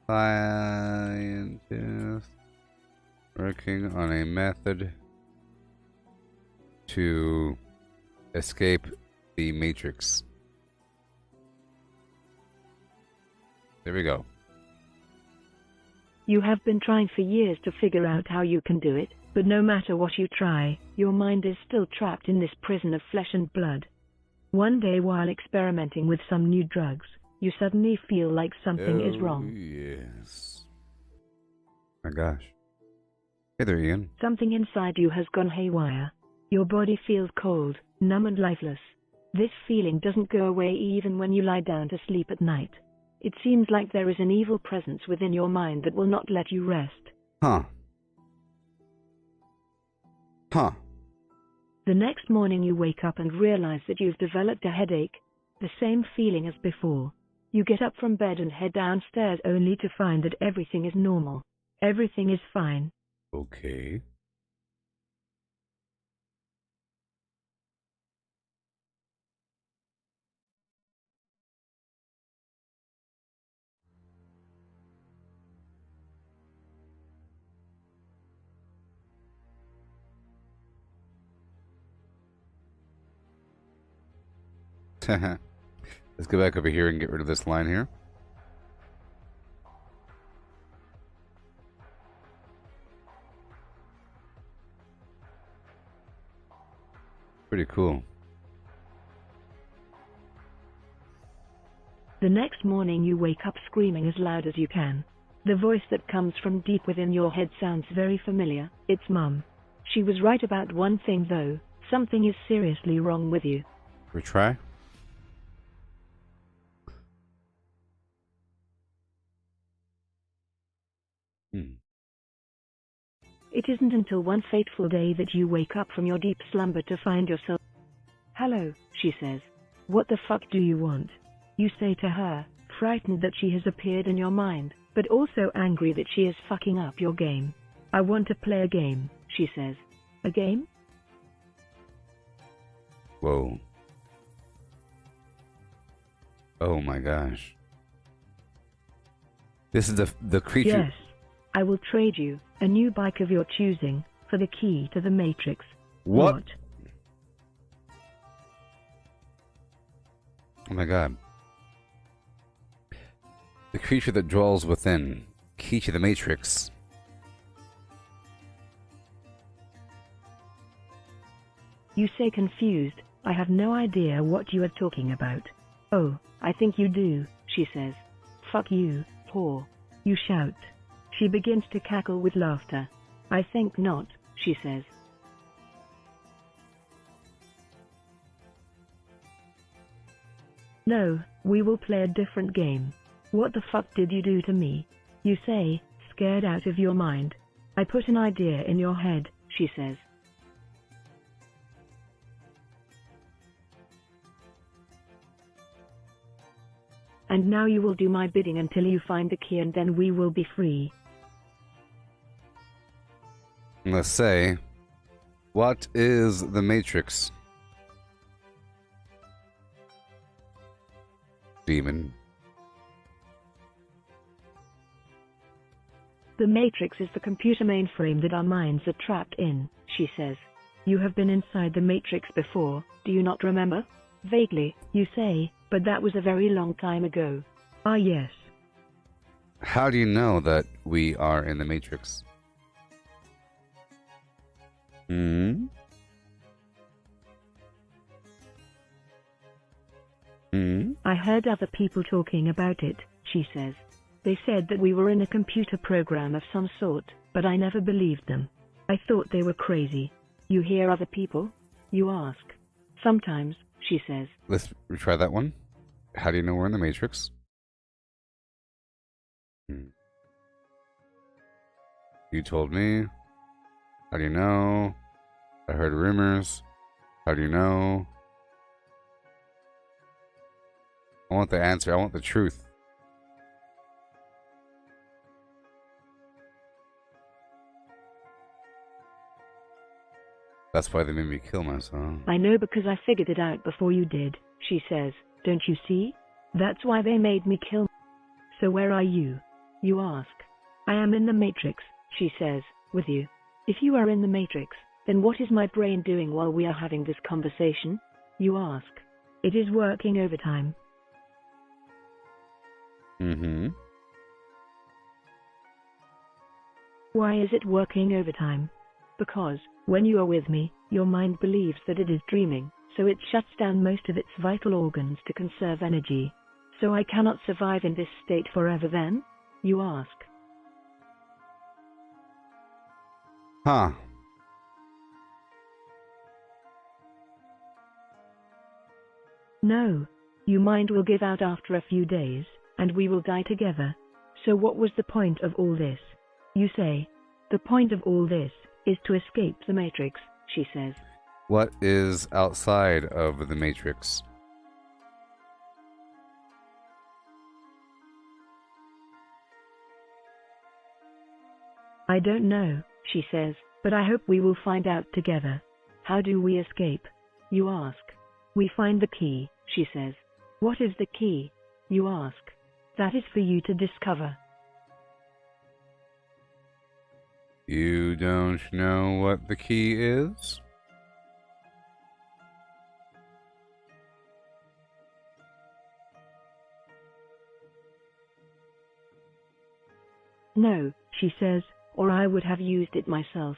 scientist working on a method to escape the Matrix. There we go. You have been trying for years to figure out how you can do it, but no matter what you try, your mind is still trapped in this prison of flesh and blood. One day, while experimenting with some new drugs, you suddenly feel like something is wrong. Yes. My gosh. Hey there, Ian. Something inside you has gone haywire. Your body feels cold, numb and lifeless. This feeling doesn't go away even when you lie down to sleep at night. It seems like there is an evil presence within your mind that will not let you rest. Huh. Huh. The next morning you wake up and realize that you've developed a headache, the same feeling as before. You get up from bed and head downstairs only to find that everything is normal. Everything is fine. Okay. Let's go back over here and get rid of this line here. Pretty cool. The next morning you wake up screaming as loud as you can. The voice that comes from deep within your head sounds very familiar. It's Mum. She was right about one thing though. Something is seriously wrong with you. Retry. It isn't until one fateful day that you wake up from your deep slumber to find yourself. "Hello," she says. "What the fuck do you want?" You say to her, frightened that she has appeared in your mind, but but also angry that she is fucking up your game. I want to play a game, she says. A game? Whoa. Oh my gosh. This is the creature. Yes. I will trade you a new bike of your choosing for the key to the Matrix. What? Oh my god. The creature that dwells within. Key to the Matrix. You say confused. I have no idea what you are talking about. Oh, I think you do, she says. Fuck you, whore. You shout. She begins to cackle with laughter. I think not, she says. No, we will play a different game. What the fuck did you do to me? You say, scared out of your mind. I put an idea in your head, she says. And now you will do my bidding until you find the key, and then we will be free. Let's say, what is the Matrix? Demon. The Matrix is the computer mainframe that our minds are trapped in, she says. You have been inside the Matrix before, do you not remember? Vaguely, you say, but that was a very long time ago. Ah, yes. How do you know that we are in the Matrix? Hmm? Hmm? I heard other people talking about it, she says. They said that we were in a computer program of some sort, but I never believed them. I thought they were crazy. You hear other people? You ask. Sometimes, she says. Let's retry that one. How do you know we're in the Matrix? You told me. How do you know? I heard rumors. How do you know? I want the answer. I want the truth. That's why they made me kill myself. I know because I figured it out before you did, she says. Don't you see? That's why they made me kill. So where are you? You ask. I am in the Matrix, she says, with you. If you are in the Matrix, then what is my brain doing while we are having this conversation? You ask. It is working overtime. Mm-hmm. Why is it working overtime? Because, when you are with me, your mind believes that it is dreaming, so it shuts down most of its vital organs to conserve energy. So I cannot survive in this state forever then? You ask. Huh. No. Your mind will give out after a few days, and we will die together. So what was the point of all this? You say. The point of all this is to escape the Matrix, she says. What is outside of the Matrix? I don't know, she says, but I hope we will find out together. How do we escape? You ask. We find the key, she says. What is the key? You ask. That is for you to discover. You don't know what the key is? No, she says, or I would have used it myself.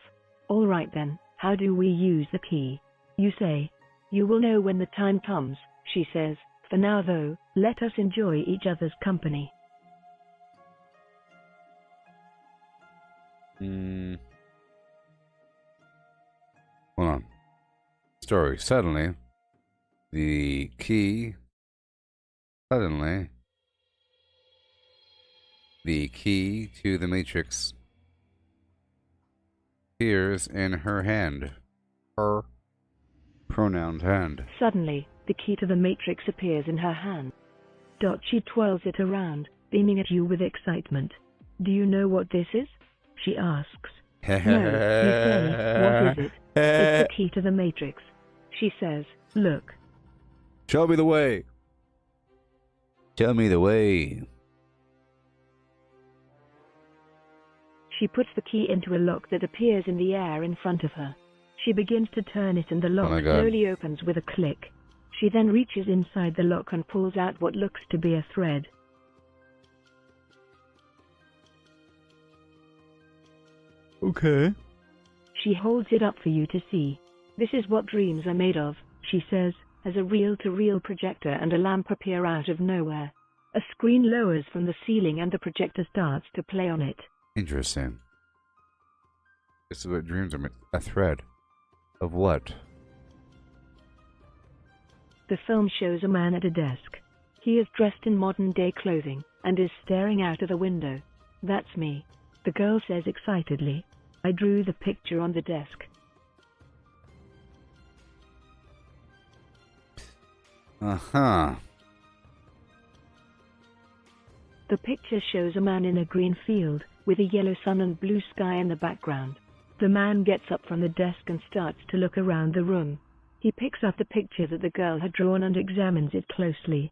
All right then, how do we use the key? You say. You will know when the time comes, she says. For now though, let us enjoy each other's company. Hold on. Story. Suddenly, the key to the Matrix appears in her hand. Her pronounced hand. Suddenly, the key to the Matrix appears in her hand. She twirls it around, beaming at you with excitement. Do you know what this is? She asks. No, you say. What is it? It's the key to the Matrix. She says, look. Show me the way. Show me the way. She puts the key into a lock that appears in the air in front of her. She begins to turn it and the lock slowly opens with a click. She then reaches inside the lock and pulls out what looks to be a thread. Okay. She holds it up for you to see. This is what dreams are made of, she says, as a reel-to-reel projector and a lamp appear out of nowhere. A screen lowers from the ceiling and the projector starts to play on it. Interesting. This is what dreams are made. A thread. Of what? The film shows a man at a desk. He is dressed in modern-day clothing and is staring out of the window. That's me, the girl says excitedly. I drew the picture on the desk. Uh-huh. The picture shows a man in a green field, with a yellow sun and blue sky in the background. The man gets up from the desk and starts to look around the room. He picks up the picture that the girl had drawn and examines it closely.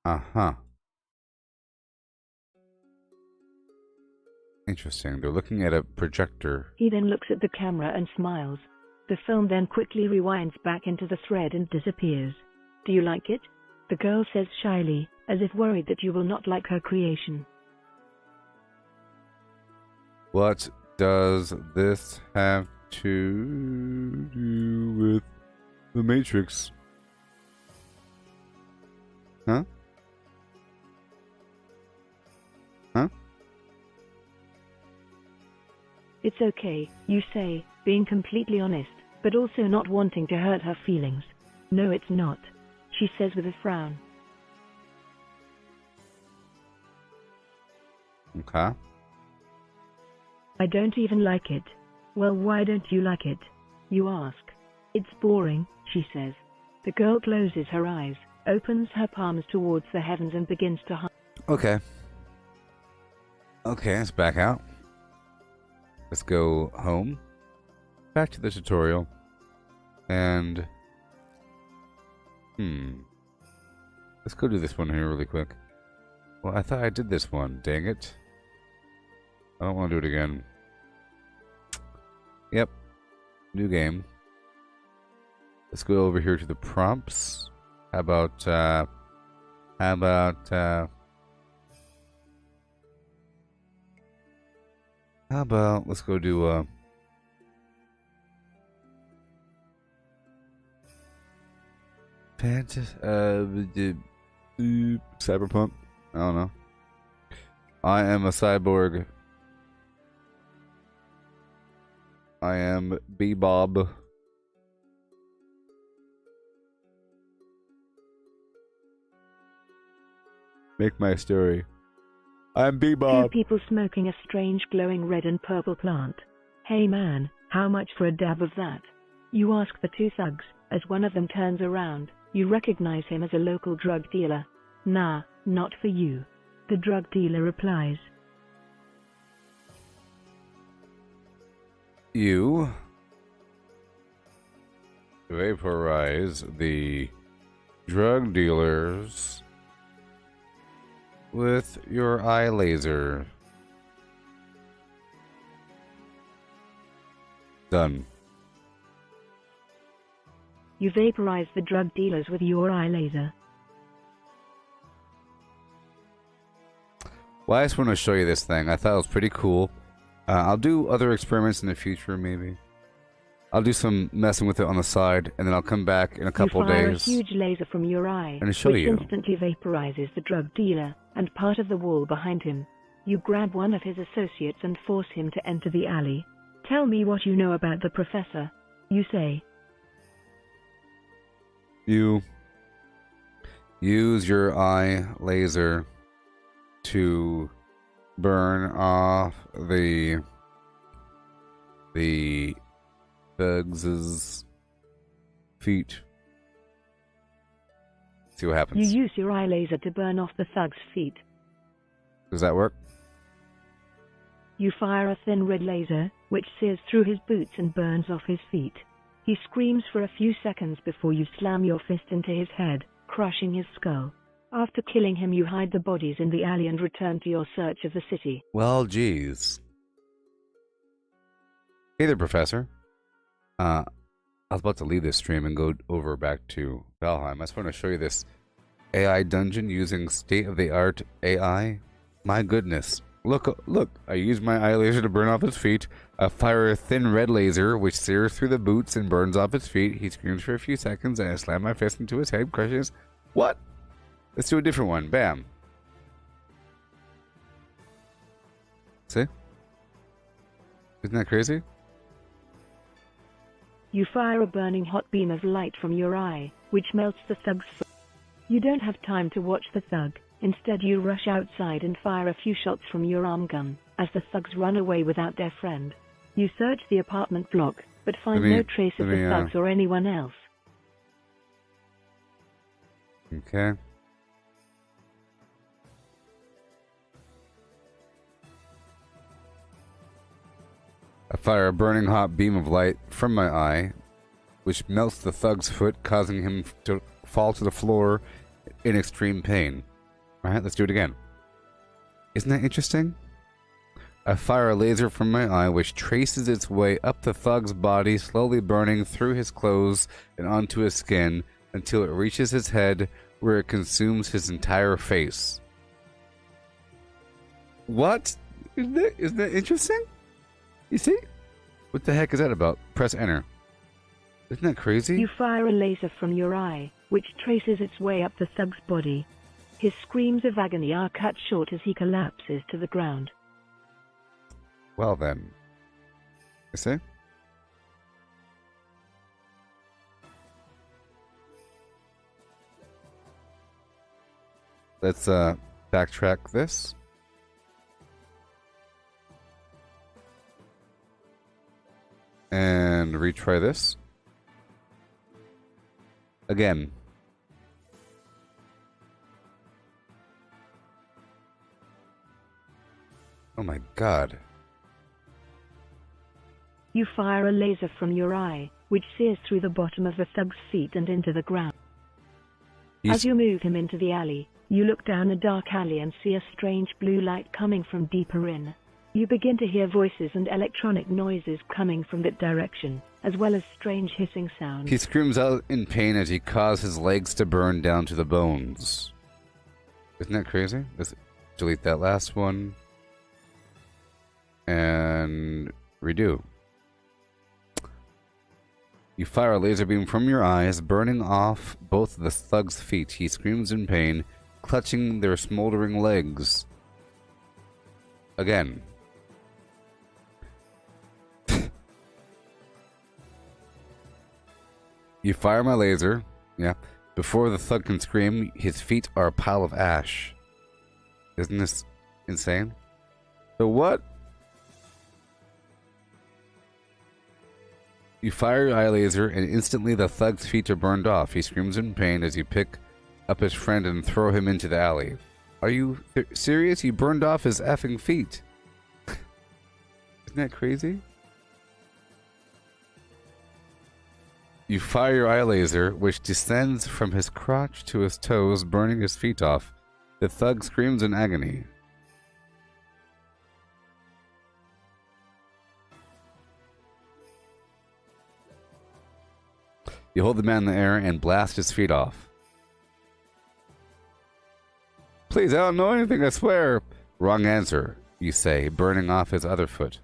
Uh-huh. Interesting. They're looking at a projector. He then looks at the camera and smiles. The film then quickly rewinds back into the thread and disappears. Do you like it? The girl says shyly, as if worried that you will not like her creation. What does this have to do with the Matrix? Huh? Huh? It's okay, you say, being completely honest, but also not wanting to hurt her feelings. No, it's not, she says with a frown. Okay. I don't even like it. Well, why don't you like it? You ask. It's boring, she says. The girl closes her eyes, opens her palms towards the heavens and begins to hum. Okay. Okay, let's back out. Let's go home. Back to the tutorial. And... Let's go do this one here really quick. Well, I thought I did this one. Dang it. I don't want to do it again. Yep. New game. Let's go over here to the prompts. How about let's go do Cyberpunk. I don't know. I am a cyborg. I am Bebob. Make my story. I'm Bebob. Two people smoking a strange glowing red and purple plant. Hey man, how much for a dab of that? You ask the two thugs, as one of them turns around. You recognize him as a local drug dealer. Nah, not for you. The drug dealer replies. You vaporize the drug dealers with your eye laser. Done. You vaporize the drug dealers with your eye laser. Well, I just want to show you this thing. I thought it was pretty cool. I'll do other experiments in the future, maybe. I'll do some messing with it on the side, and then I'll come back in a couple days. You fire days. a huge laser from your eye, and show which you. Instantly vaporizes the drug dealer and part of the wall behind him. You grab one of his associates and force him to enter the alley. Tell me what you know about the professor, you say. You use your eye laser to burn off the thugs' feet. See what happens. You use your eye laser to burn off the thug's feet. Does that work? You fire a thin red laser, which sears through his boots and burns off his feet. He screams for a few seconds before you slam your fist into his head, crushing his skull. After killing him, you hide the bodies in the alley and return to your search of the city. Well, geez. Hey there, Professor. I was about to leave this stream and go over back to Valheim. I just want to show you this AI dungeon using state-of-the-art AI. My goodness. Look, I use my eye laser to burn off his feet. I fire a thin red laser, which sears through the boots and burns off his feet. He screams for a few seconds, and I slam my fist into his head, crushing his... What? Let's do a different one. Bam. See? Isn't that crazy? You fire a burning hot beam of light from your eye, which melts the thug's foot. You don't have time to watch the thug. Instead, you rush outside and fire a few shots from your arm gun, as the thugs run away without their friend. You search the apartment block, but find no trace of the thugs or anyone else. Okay. I fire a burning hot beam of light from my eye, which melts the thug's foot, causing him to fall to the floor in extreme pain. Alright, let's do it again. Isn't that interesting? I fire a laser from my eye, which traces its way up the thug's body, slowly burning through his clothes and onto his skin until it reaches his head, where it consumes his entire face. What? Isn't that interesting? You see? What the heck is that about? Press enter. Isn't that crazy? You fire a laser from your eye, which traces its way up the thug's body. His screams of agony are cut short as he collapses to the ground. Well then. You see? Let's backtrack this. And retry this. Again. Oh my god. You fire a laser from your eye, which sears through the bottom of the thug's feet and into the ground. As you move him into the alley, you look down a dark alley and see a strange blue light coming from deeper in. You begin to hear voices and electronic noises coming from that direction, as well as strange hissing sounds. He screams out in pain as he causes his legs to burn down to the bones. Isn't that crazy? Let's delete that last one. And redo. You fire a laser beam from your eyes, burning off both the thug's feet. He screams in pain, clutching their smoldering legs. Again. You fire my laser. Yeah. Before the thug can scream, his feet are a pile of ash. Isn't this insane? So what? You fire your eye laser, and instantly the thug's feet are burned off. He screams in pain as you pick up his friend and throw him into the alley. Are you serious? You burned off his effing feet. Isn't that crazy? You fire your eye laser, which descends from his crotch to his toes, burning his feet off. The thug screams in agony. You hold the man in the air and blast his feet off. Please, I don't know anything, I swear. Wrong answer, you say, burning off his other foot.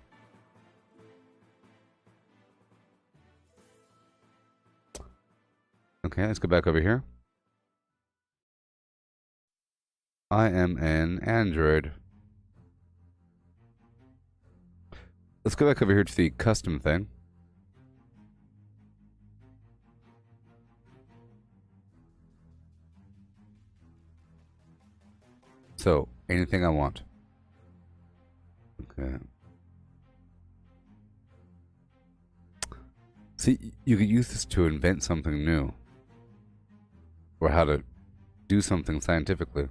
Okay, let's go back over here. I am an android. Let's go back over here to the custom thing. So, anything I want. Okay. See, you could use this to invent something new. Or how to do something scientifically.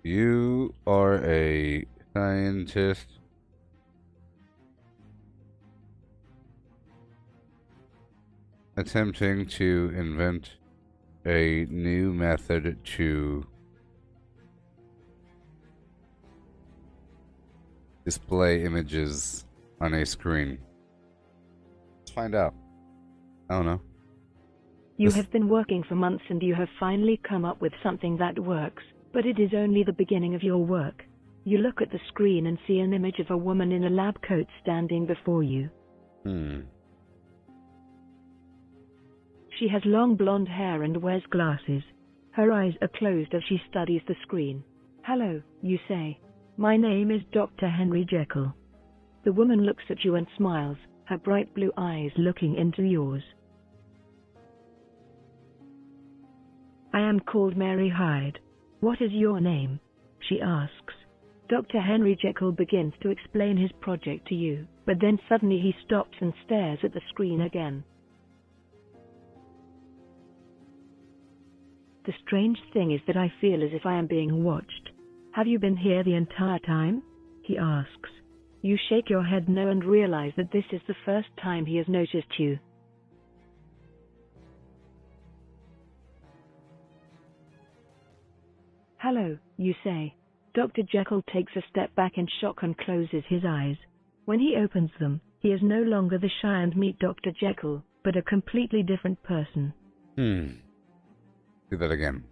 You are a scientist attempting to invent a new method to display images on a screen. Let's find out. I don't know. You have been working for months and you have finally come up with something that works, but it is only the beginning of your work. You look at the screen and see an image of a woman in a lab coat standing before you. She has long blonde hair and wears glasses. Her eyes are closed as she studies the screen. "Hello," you say. "My name is Dr. Henry Jekyll." The woman looks at you and smiles, her bright blue eyes looking into yours. "I am called Mary Hyde. What is your name?" she asks. Dr. Henry Jekyll begins to explain his project to you, but then suddenly he stops and stares at the screen again. "The strange thing is that I feel as if I am being watched. Have you been here the entire time?" he asks. You shake your head no and realize that this is the first time he has noticed you. "Hello," you say. Dr. Jekyll takes a step back in shock and closes his eyes. When he opens them, he is no longer the shy and meek Dr. Jekyll, but a completely different person. Do that again.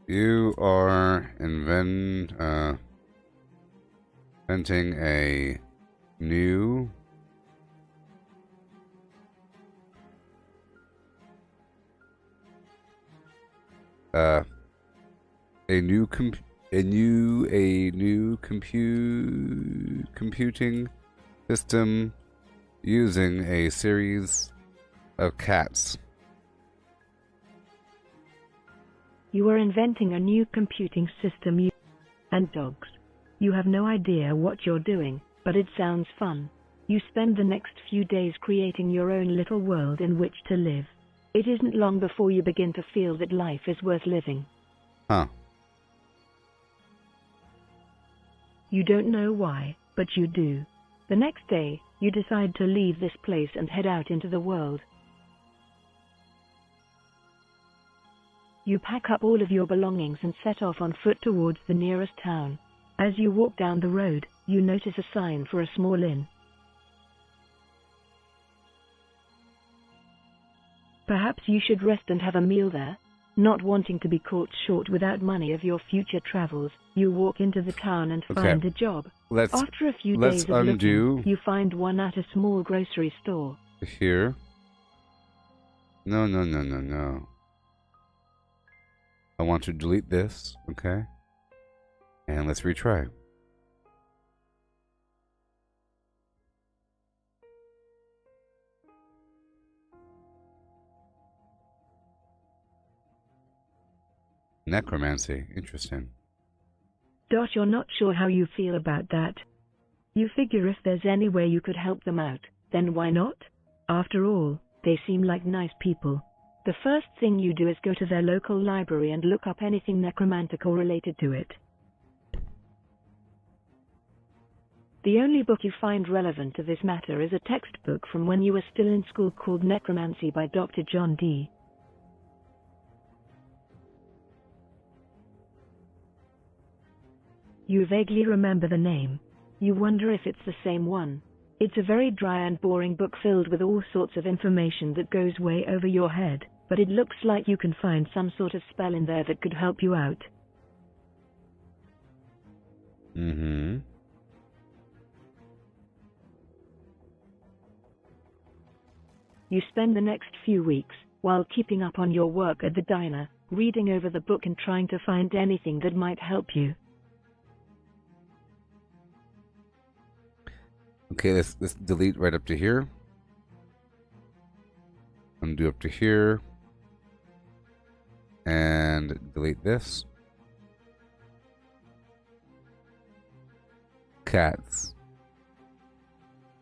You are inventing a new computing system using a series of cats. You are inventing a new computing system and dogs. You have no idea what you're doing, but it sounds fun. You spend the next few days creating your own little world in which to live. It isn't long before you begin to feel that life is worth living. You don't know why, but you do. The next day, you decide to leave this place and head out into the world. You pack up all of your belongings and set off on foot towards the nearest town. As you walk down the road, you notice a sign for a small inn. Perhaps you should rest and have a meal there. Not wanting to be caught short without money of your future travels, you walk into the town and find a job. After a few days of looking, you find one at a small grocery store. Here. No. I want to delete this, okay? And let's retry. Necromancy, interesting. You're not sure how you feel about that. You figure if there's any way you could help them out, then why not? After all, they seem like nice people. The first thing you do is go to their local library and look up anything necromantical related to it. The only book you find relevant to this matter is a textbook from when you were still in school called Necromancy by Dr. John Dee. You vaguely remember the name. You wonder if it's the same one. It's a very dry and boring book filled with all sorts of information that goes way over your head, but it looks like you can find some sort of spell in there that could help you out. You spend the next few weeks, while keeping up on your work at the diner, reading over the book and trying to find anything that might help you. Okay, let's delete right up to here. Undo up to here. And delete this. Cats.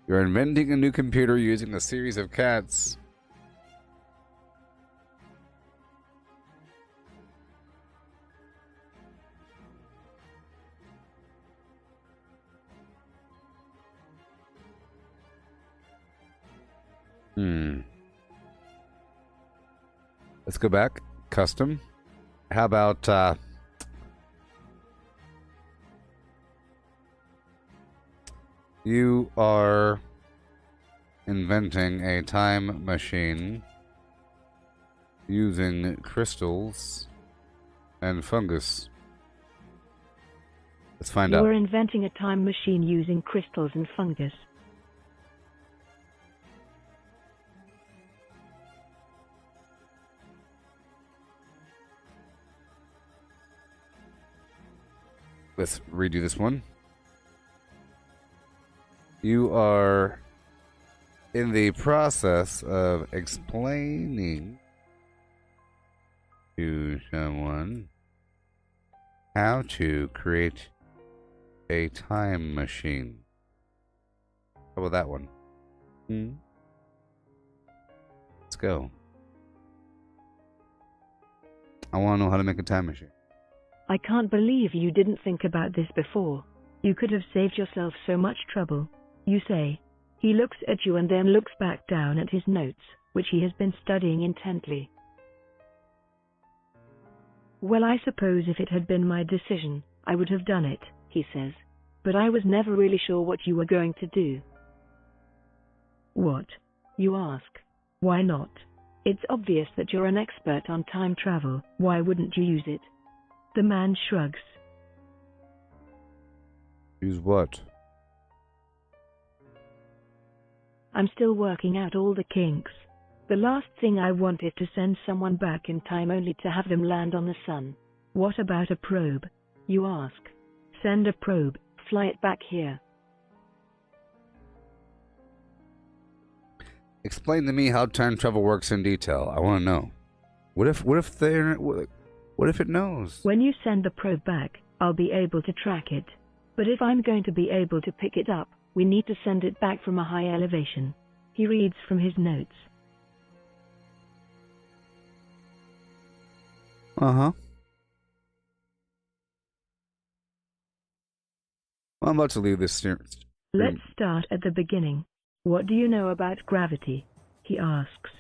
You're inventing a new computer using a series of cats. Let's go back. Custom. How about, you are inventing a time machine using crystals and fungus. Let's find out. You are inventing a time machine using crystals and fungus. Let's redo this one. You are in the process of explaining to someone how to create a time machine. How about that one? Let's go. I want to know how to make a time machine. I can't believe you didn't think about this before. You could have saved yourself so much trouble, you say. He looks at you and then looks back down at his notes, which he has been studying intently. Well, I suppose if it had been my decision, I would have done it, he says. But I was never really sure what you were going to do. What? You ask. Why not? It's obvious that you're an expert on time travel. Why wouldn't you use it? The man shrugs. Use what? I'm still working out all the kinks. The last thing I want is to send someone back in time only to have them land on the sun. What about a probe? You ask. Send a probe, fly it back here. Explain to me how time travel works in detail. I want to know. What if it knows? When you send the probe back, I'll be able to track it. But if I'm going to be able to pick it up, we need to send it back from a high elevation. He reads from his notes. Uh-huh. I'm about to leave this series. Let's start at the beginning. What do you know about gravity? He asks.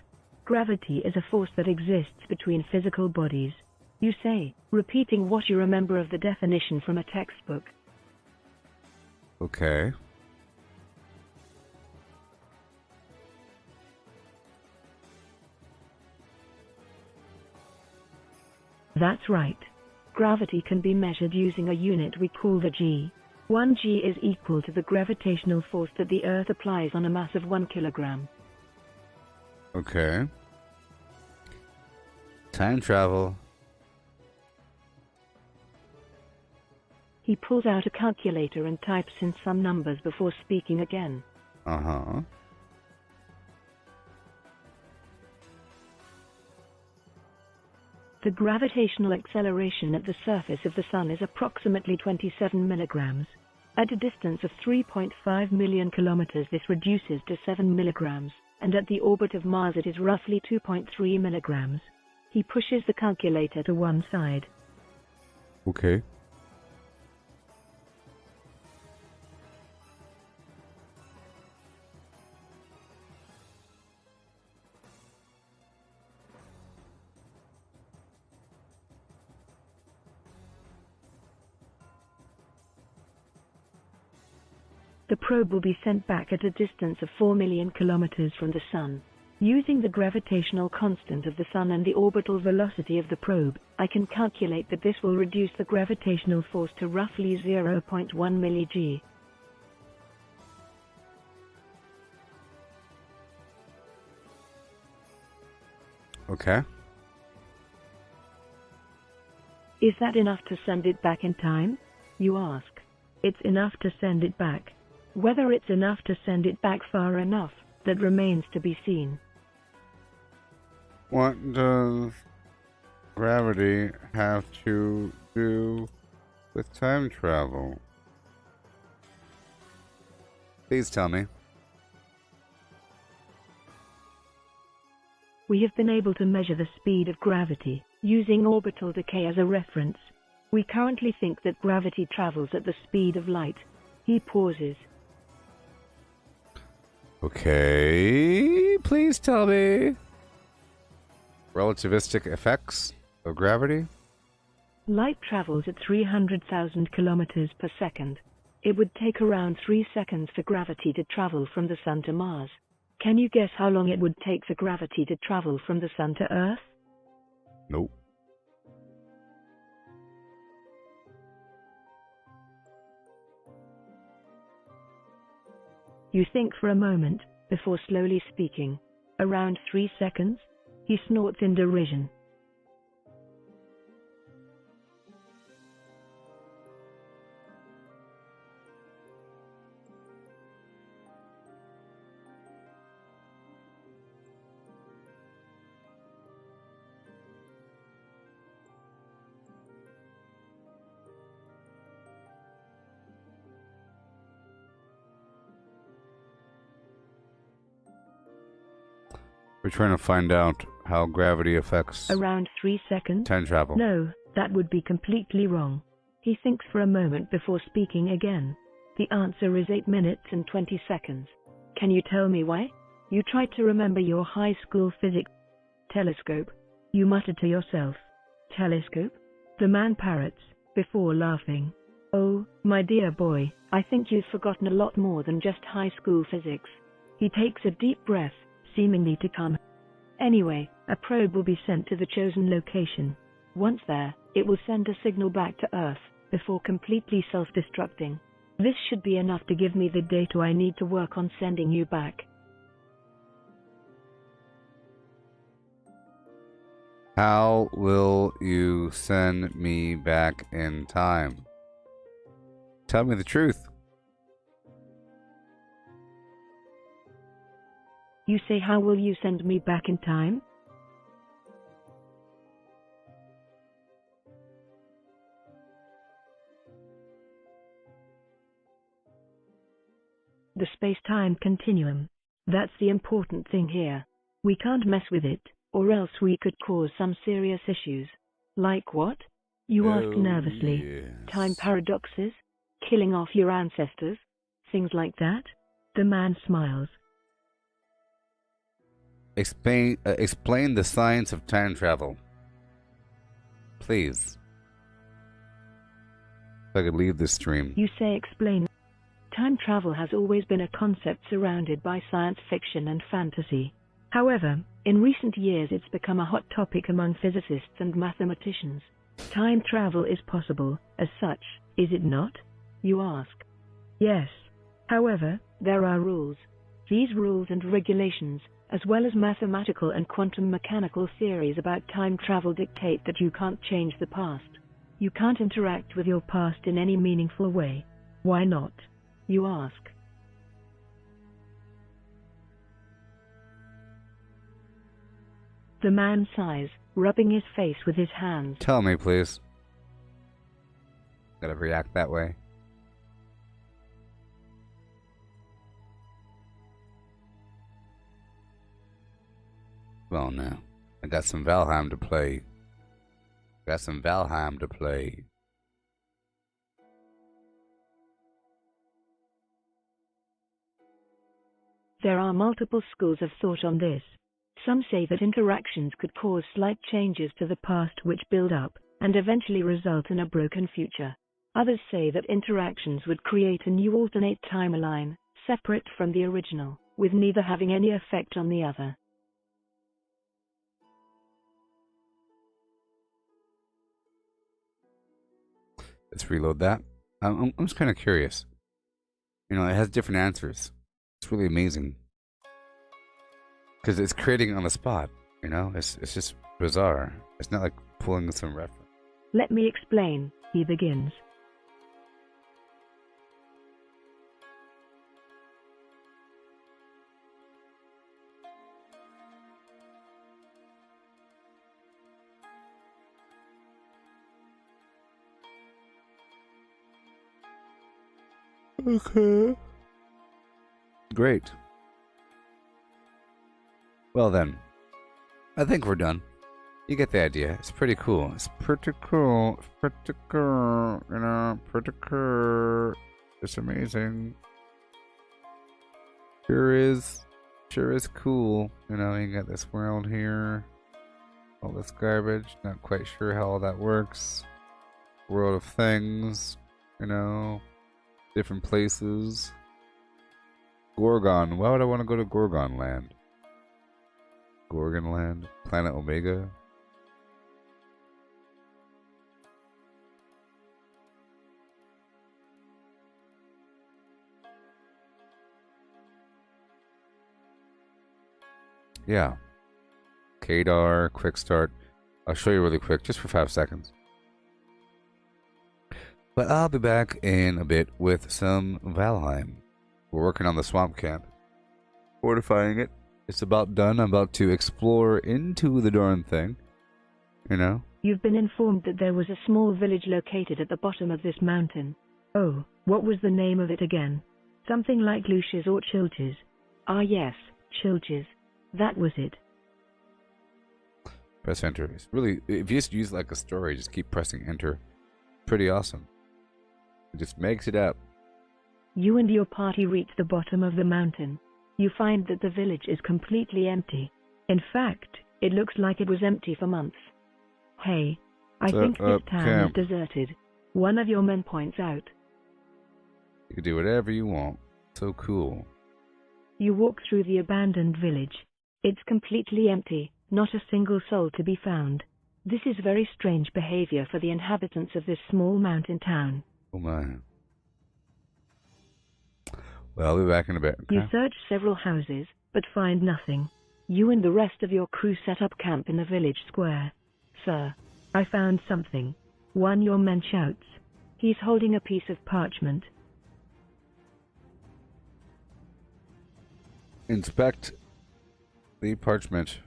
Gravity is a force that exists between physical bodies. You say, repeating what you remember of the definition from a textbook. Okay. That's right. Gravity can be measured using a unit we call the G. 1 G is equal to the gravitational force that the Earth applies on a mass of 1 kilogram. Okay. Time travel. He pulls out a calculator and types in some numbers before speaking again. Uh-huh. The gravitational acceleration at the surface of the Sun is approximately 27 milligrams. At a distance of 3.5 million kilometers, this reduces to 7 milligrams, and at the orbit of Mars it is roughly 2.3 milligrams. He pushes the calculator to one side. Okay. The probe will be sent back at a distance of 4 million kilometers from the Sun. Using the gravitational constant of the Sun and the orbital velocity of the probe, I can calculate that this will reduce the gravitational force to roughly 0.1 milli-G. Okay. Is that enough to send it back in time? You ask. It's enough to send it back. Whether it's enough to send it back far enough, that remains to be seen. What does gravity have to do with time travel? Please tell me. We have been able to measure the speed of gravity, using orbital decay as a reference. We currently think that gravity travels at the speed of light. He pauses. Okay, please Please tell me. Relativistic effects of gravity? Light travels at 300,000 kilometers per second. It would take around 3 seconds for gravity to travel from the Sun to Mars. Can you guess how long it would take for gravity to travel from the Sun to Earth? Nope. You think for a moment, before slowly speaking. Around 3 seconds? He snorts in derision. We're trying to find out how gravity affects Around 3 seconds? time travel. No, that would be completely wrong. He thinks for a moment before speaking again. The answer is 8 minutes and 20 seconds. Can you tell me why? You tried to remember your high school physics. Telescope. You muttered to yourself. Telescope? The man parrots, before laughing. Oh, my dear boy, I think you've forgotten a lot more than just high school physics. He takes a deep breath, seemingly to calm. Anyway, a probe will be sent to the chosen location. Once there, it will send a signal back to Earth, before completely self-destructing. This should be enough to give me the data I need to work on sending you back. How will you send me back in time? Tell me the truth. You say, how will you send me back in time? The space-time continuum. That's the important thing here. We can't mess with it, or else we could cause some serious issues. Like what? You ask nervously. Yes. Time paradoxes? Killing off your ancestors? Things like that? The man smiles. Explain the science of time travel. Please. If I could leave this stream. You say explain. Time travel has always been a concept surrounded by science fiction and fantasy. However, in recent years it's become a hot topic among physicists and mathematicians. Time travel is possible, as such, is it not? You ask. Yes. However, there are rules. These rules and regulations, as well as mathematical and quantum mechanical theories about time travel, dictate that you can't change the past. You can't interact with your past in any meaningful way. Why not? You ask. The man sighs, rubbing his face with his hands. Tell me, please. Gotta react that way. Well, now, I got some Valheim to play. There are multiple schools of thought on this. Some say that interactions could cause slight changes to the past which build up, and eventually result in a broken future. Others say that interactions would create a new alternate timeline, separate from the original, with neither having any effect on the other. Let's reload that. I'm just kind of curious. You know, it has different answers. It's really amazing. Because it's creating on the spot, you know? It's just bizarre. It's not like pulling some reference. Let me explain, he begins. Okay. Great. Well then, I think we're done. You get the idea. It's pretty cool. It's pretty cool. It's pretty cool. You know, pretty cool. It's amazing. Here is Sure is cool. You know, you got this world here. All this garbage. Not quite sure how all that works. World of things. You know. Different places. Gorgon. Why would I want to go to Gorgon Land? Gorgon Land? Planet Omega? Yeah. Kadar, quick start. I'll show you really quick, just for 5 seconds. But I'll be back in a bit with some Valheim. We're working on the swamp camp. Fortifying it. It's about done. I'm about to explore into the darn thing. You know? You've been informed that there was a small village located at the bottom of this mountain. Oh, what was the name of it again? Something like Lucius or Chilches. Ah yes, Chilches. That was it. Press enter. It's really, if you just use like a story, just keep pressing enter. Pretty awesome. It just makes it up. You and your party reach the bottom of the mountain. You find that the village is completely empty. In fact, it looks like it was empty for months. Hey, I think this town is deserted. One of your men points out. You can do whatever you want. So cool. You walk through the abandoned village. It's completely empty, not a single soul to be found. This is very strange behavior for the inhabitants of this small mountain town. Oh my. Well, I'll be back in a bit. Okay? You search several houses, but find nothing. You and the rest of your crew set up camp in the village square. Sir, I found something. One your man shouts. He's holding a piece of parchment. Inspect the parchment.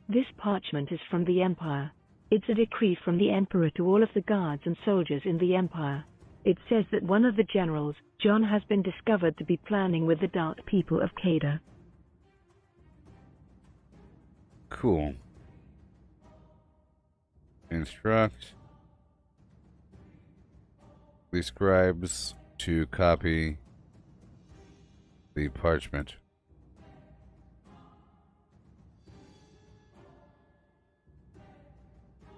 This parchment is from the Empire. It's a decree from the Emperor to all of the guards and soldiers in the Empire. It says that one of the generals, John, has been discovered to be planning with the dark people of Kada. Cool. Instruct the scribes to copy the parchment.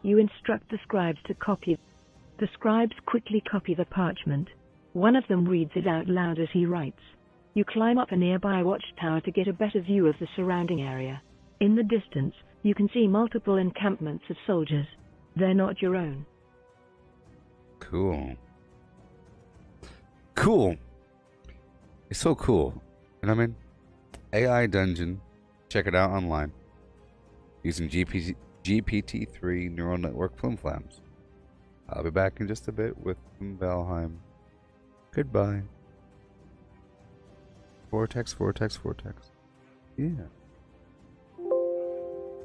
You instruct the scribes to copy. The scribes quickly copy the parchment. One of them reads it out loud as he writes. You climb up a nearby watchtower to get a better view of the surrounding area. In the distance, you can see multiple encampments of soldiers. They're not your own. Cool. Cool. It's so cool. And I mean, AI Dungeon. Check it out online. Using GPT-3 neural network flimflams. I'll be back in just a bit with some Valheim. Goodbye. Vortex, vortex, vortex. Yeah.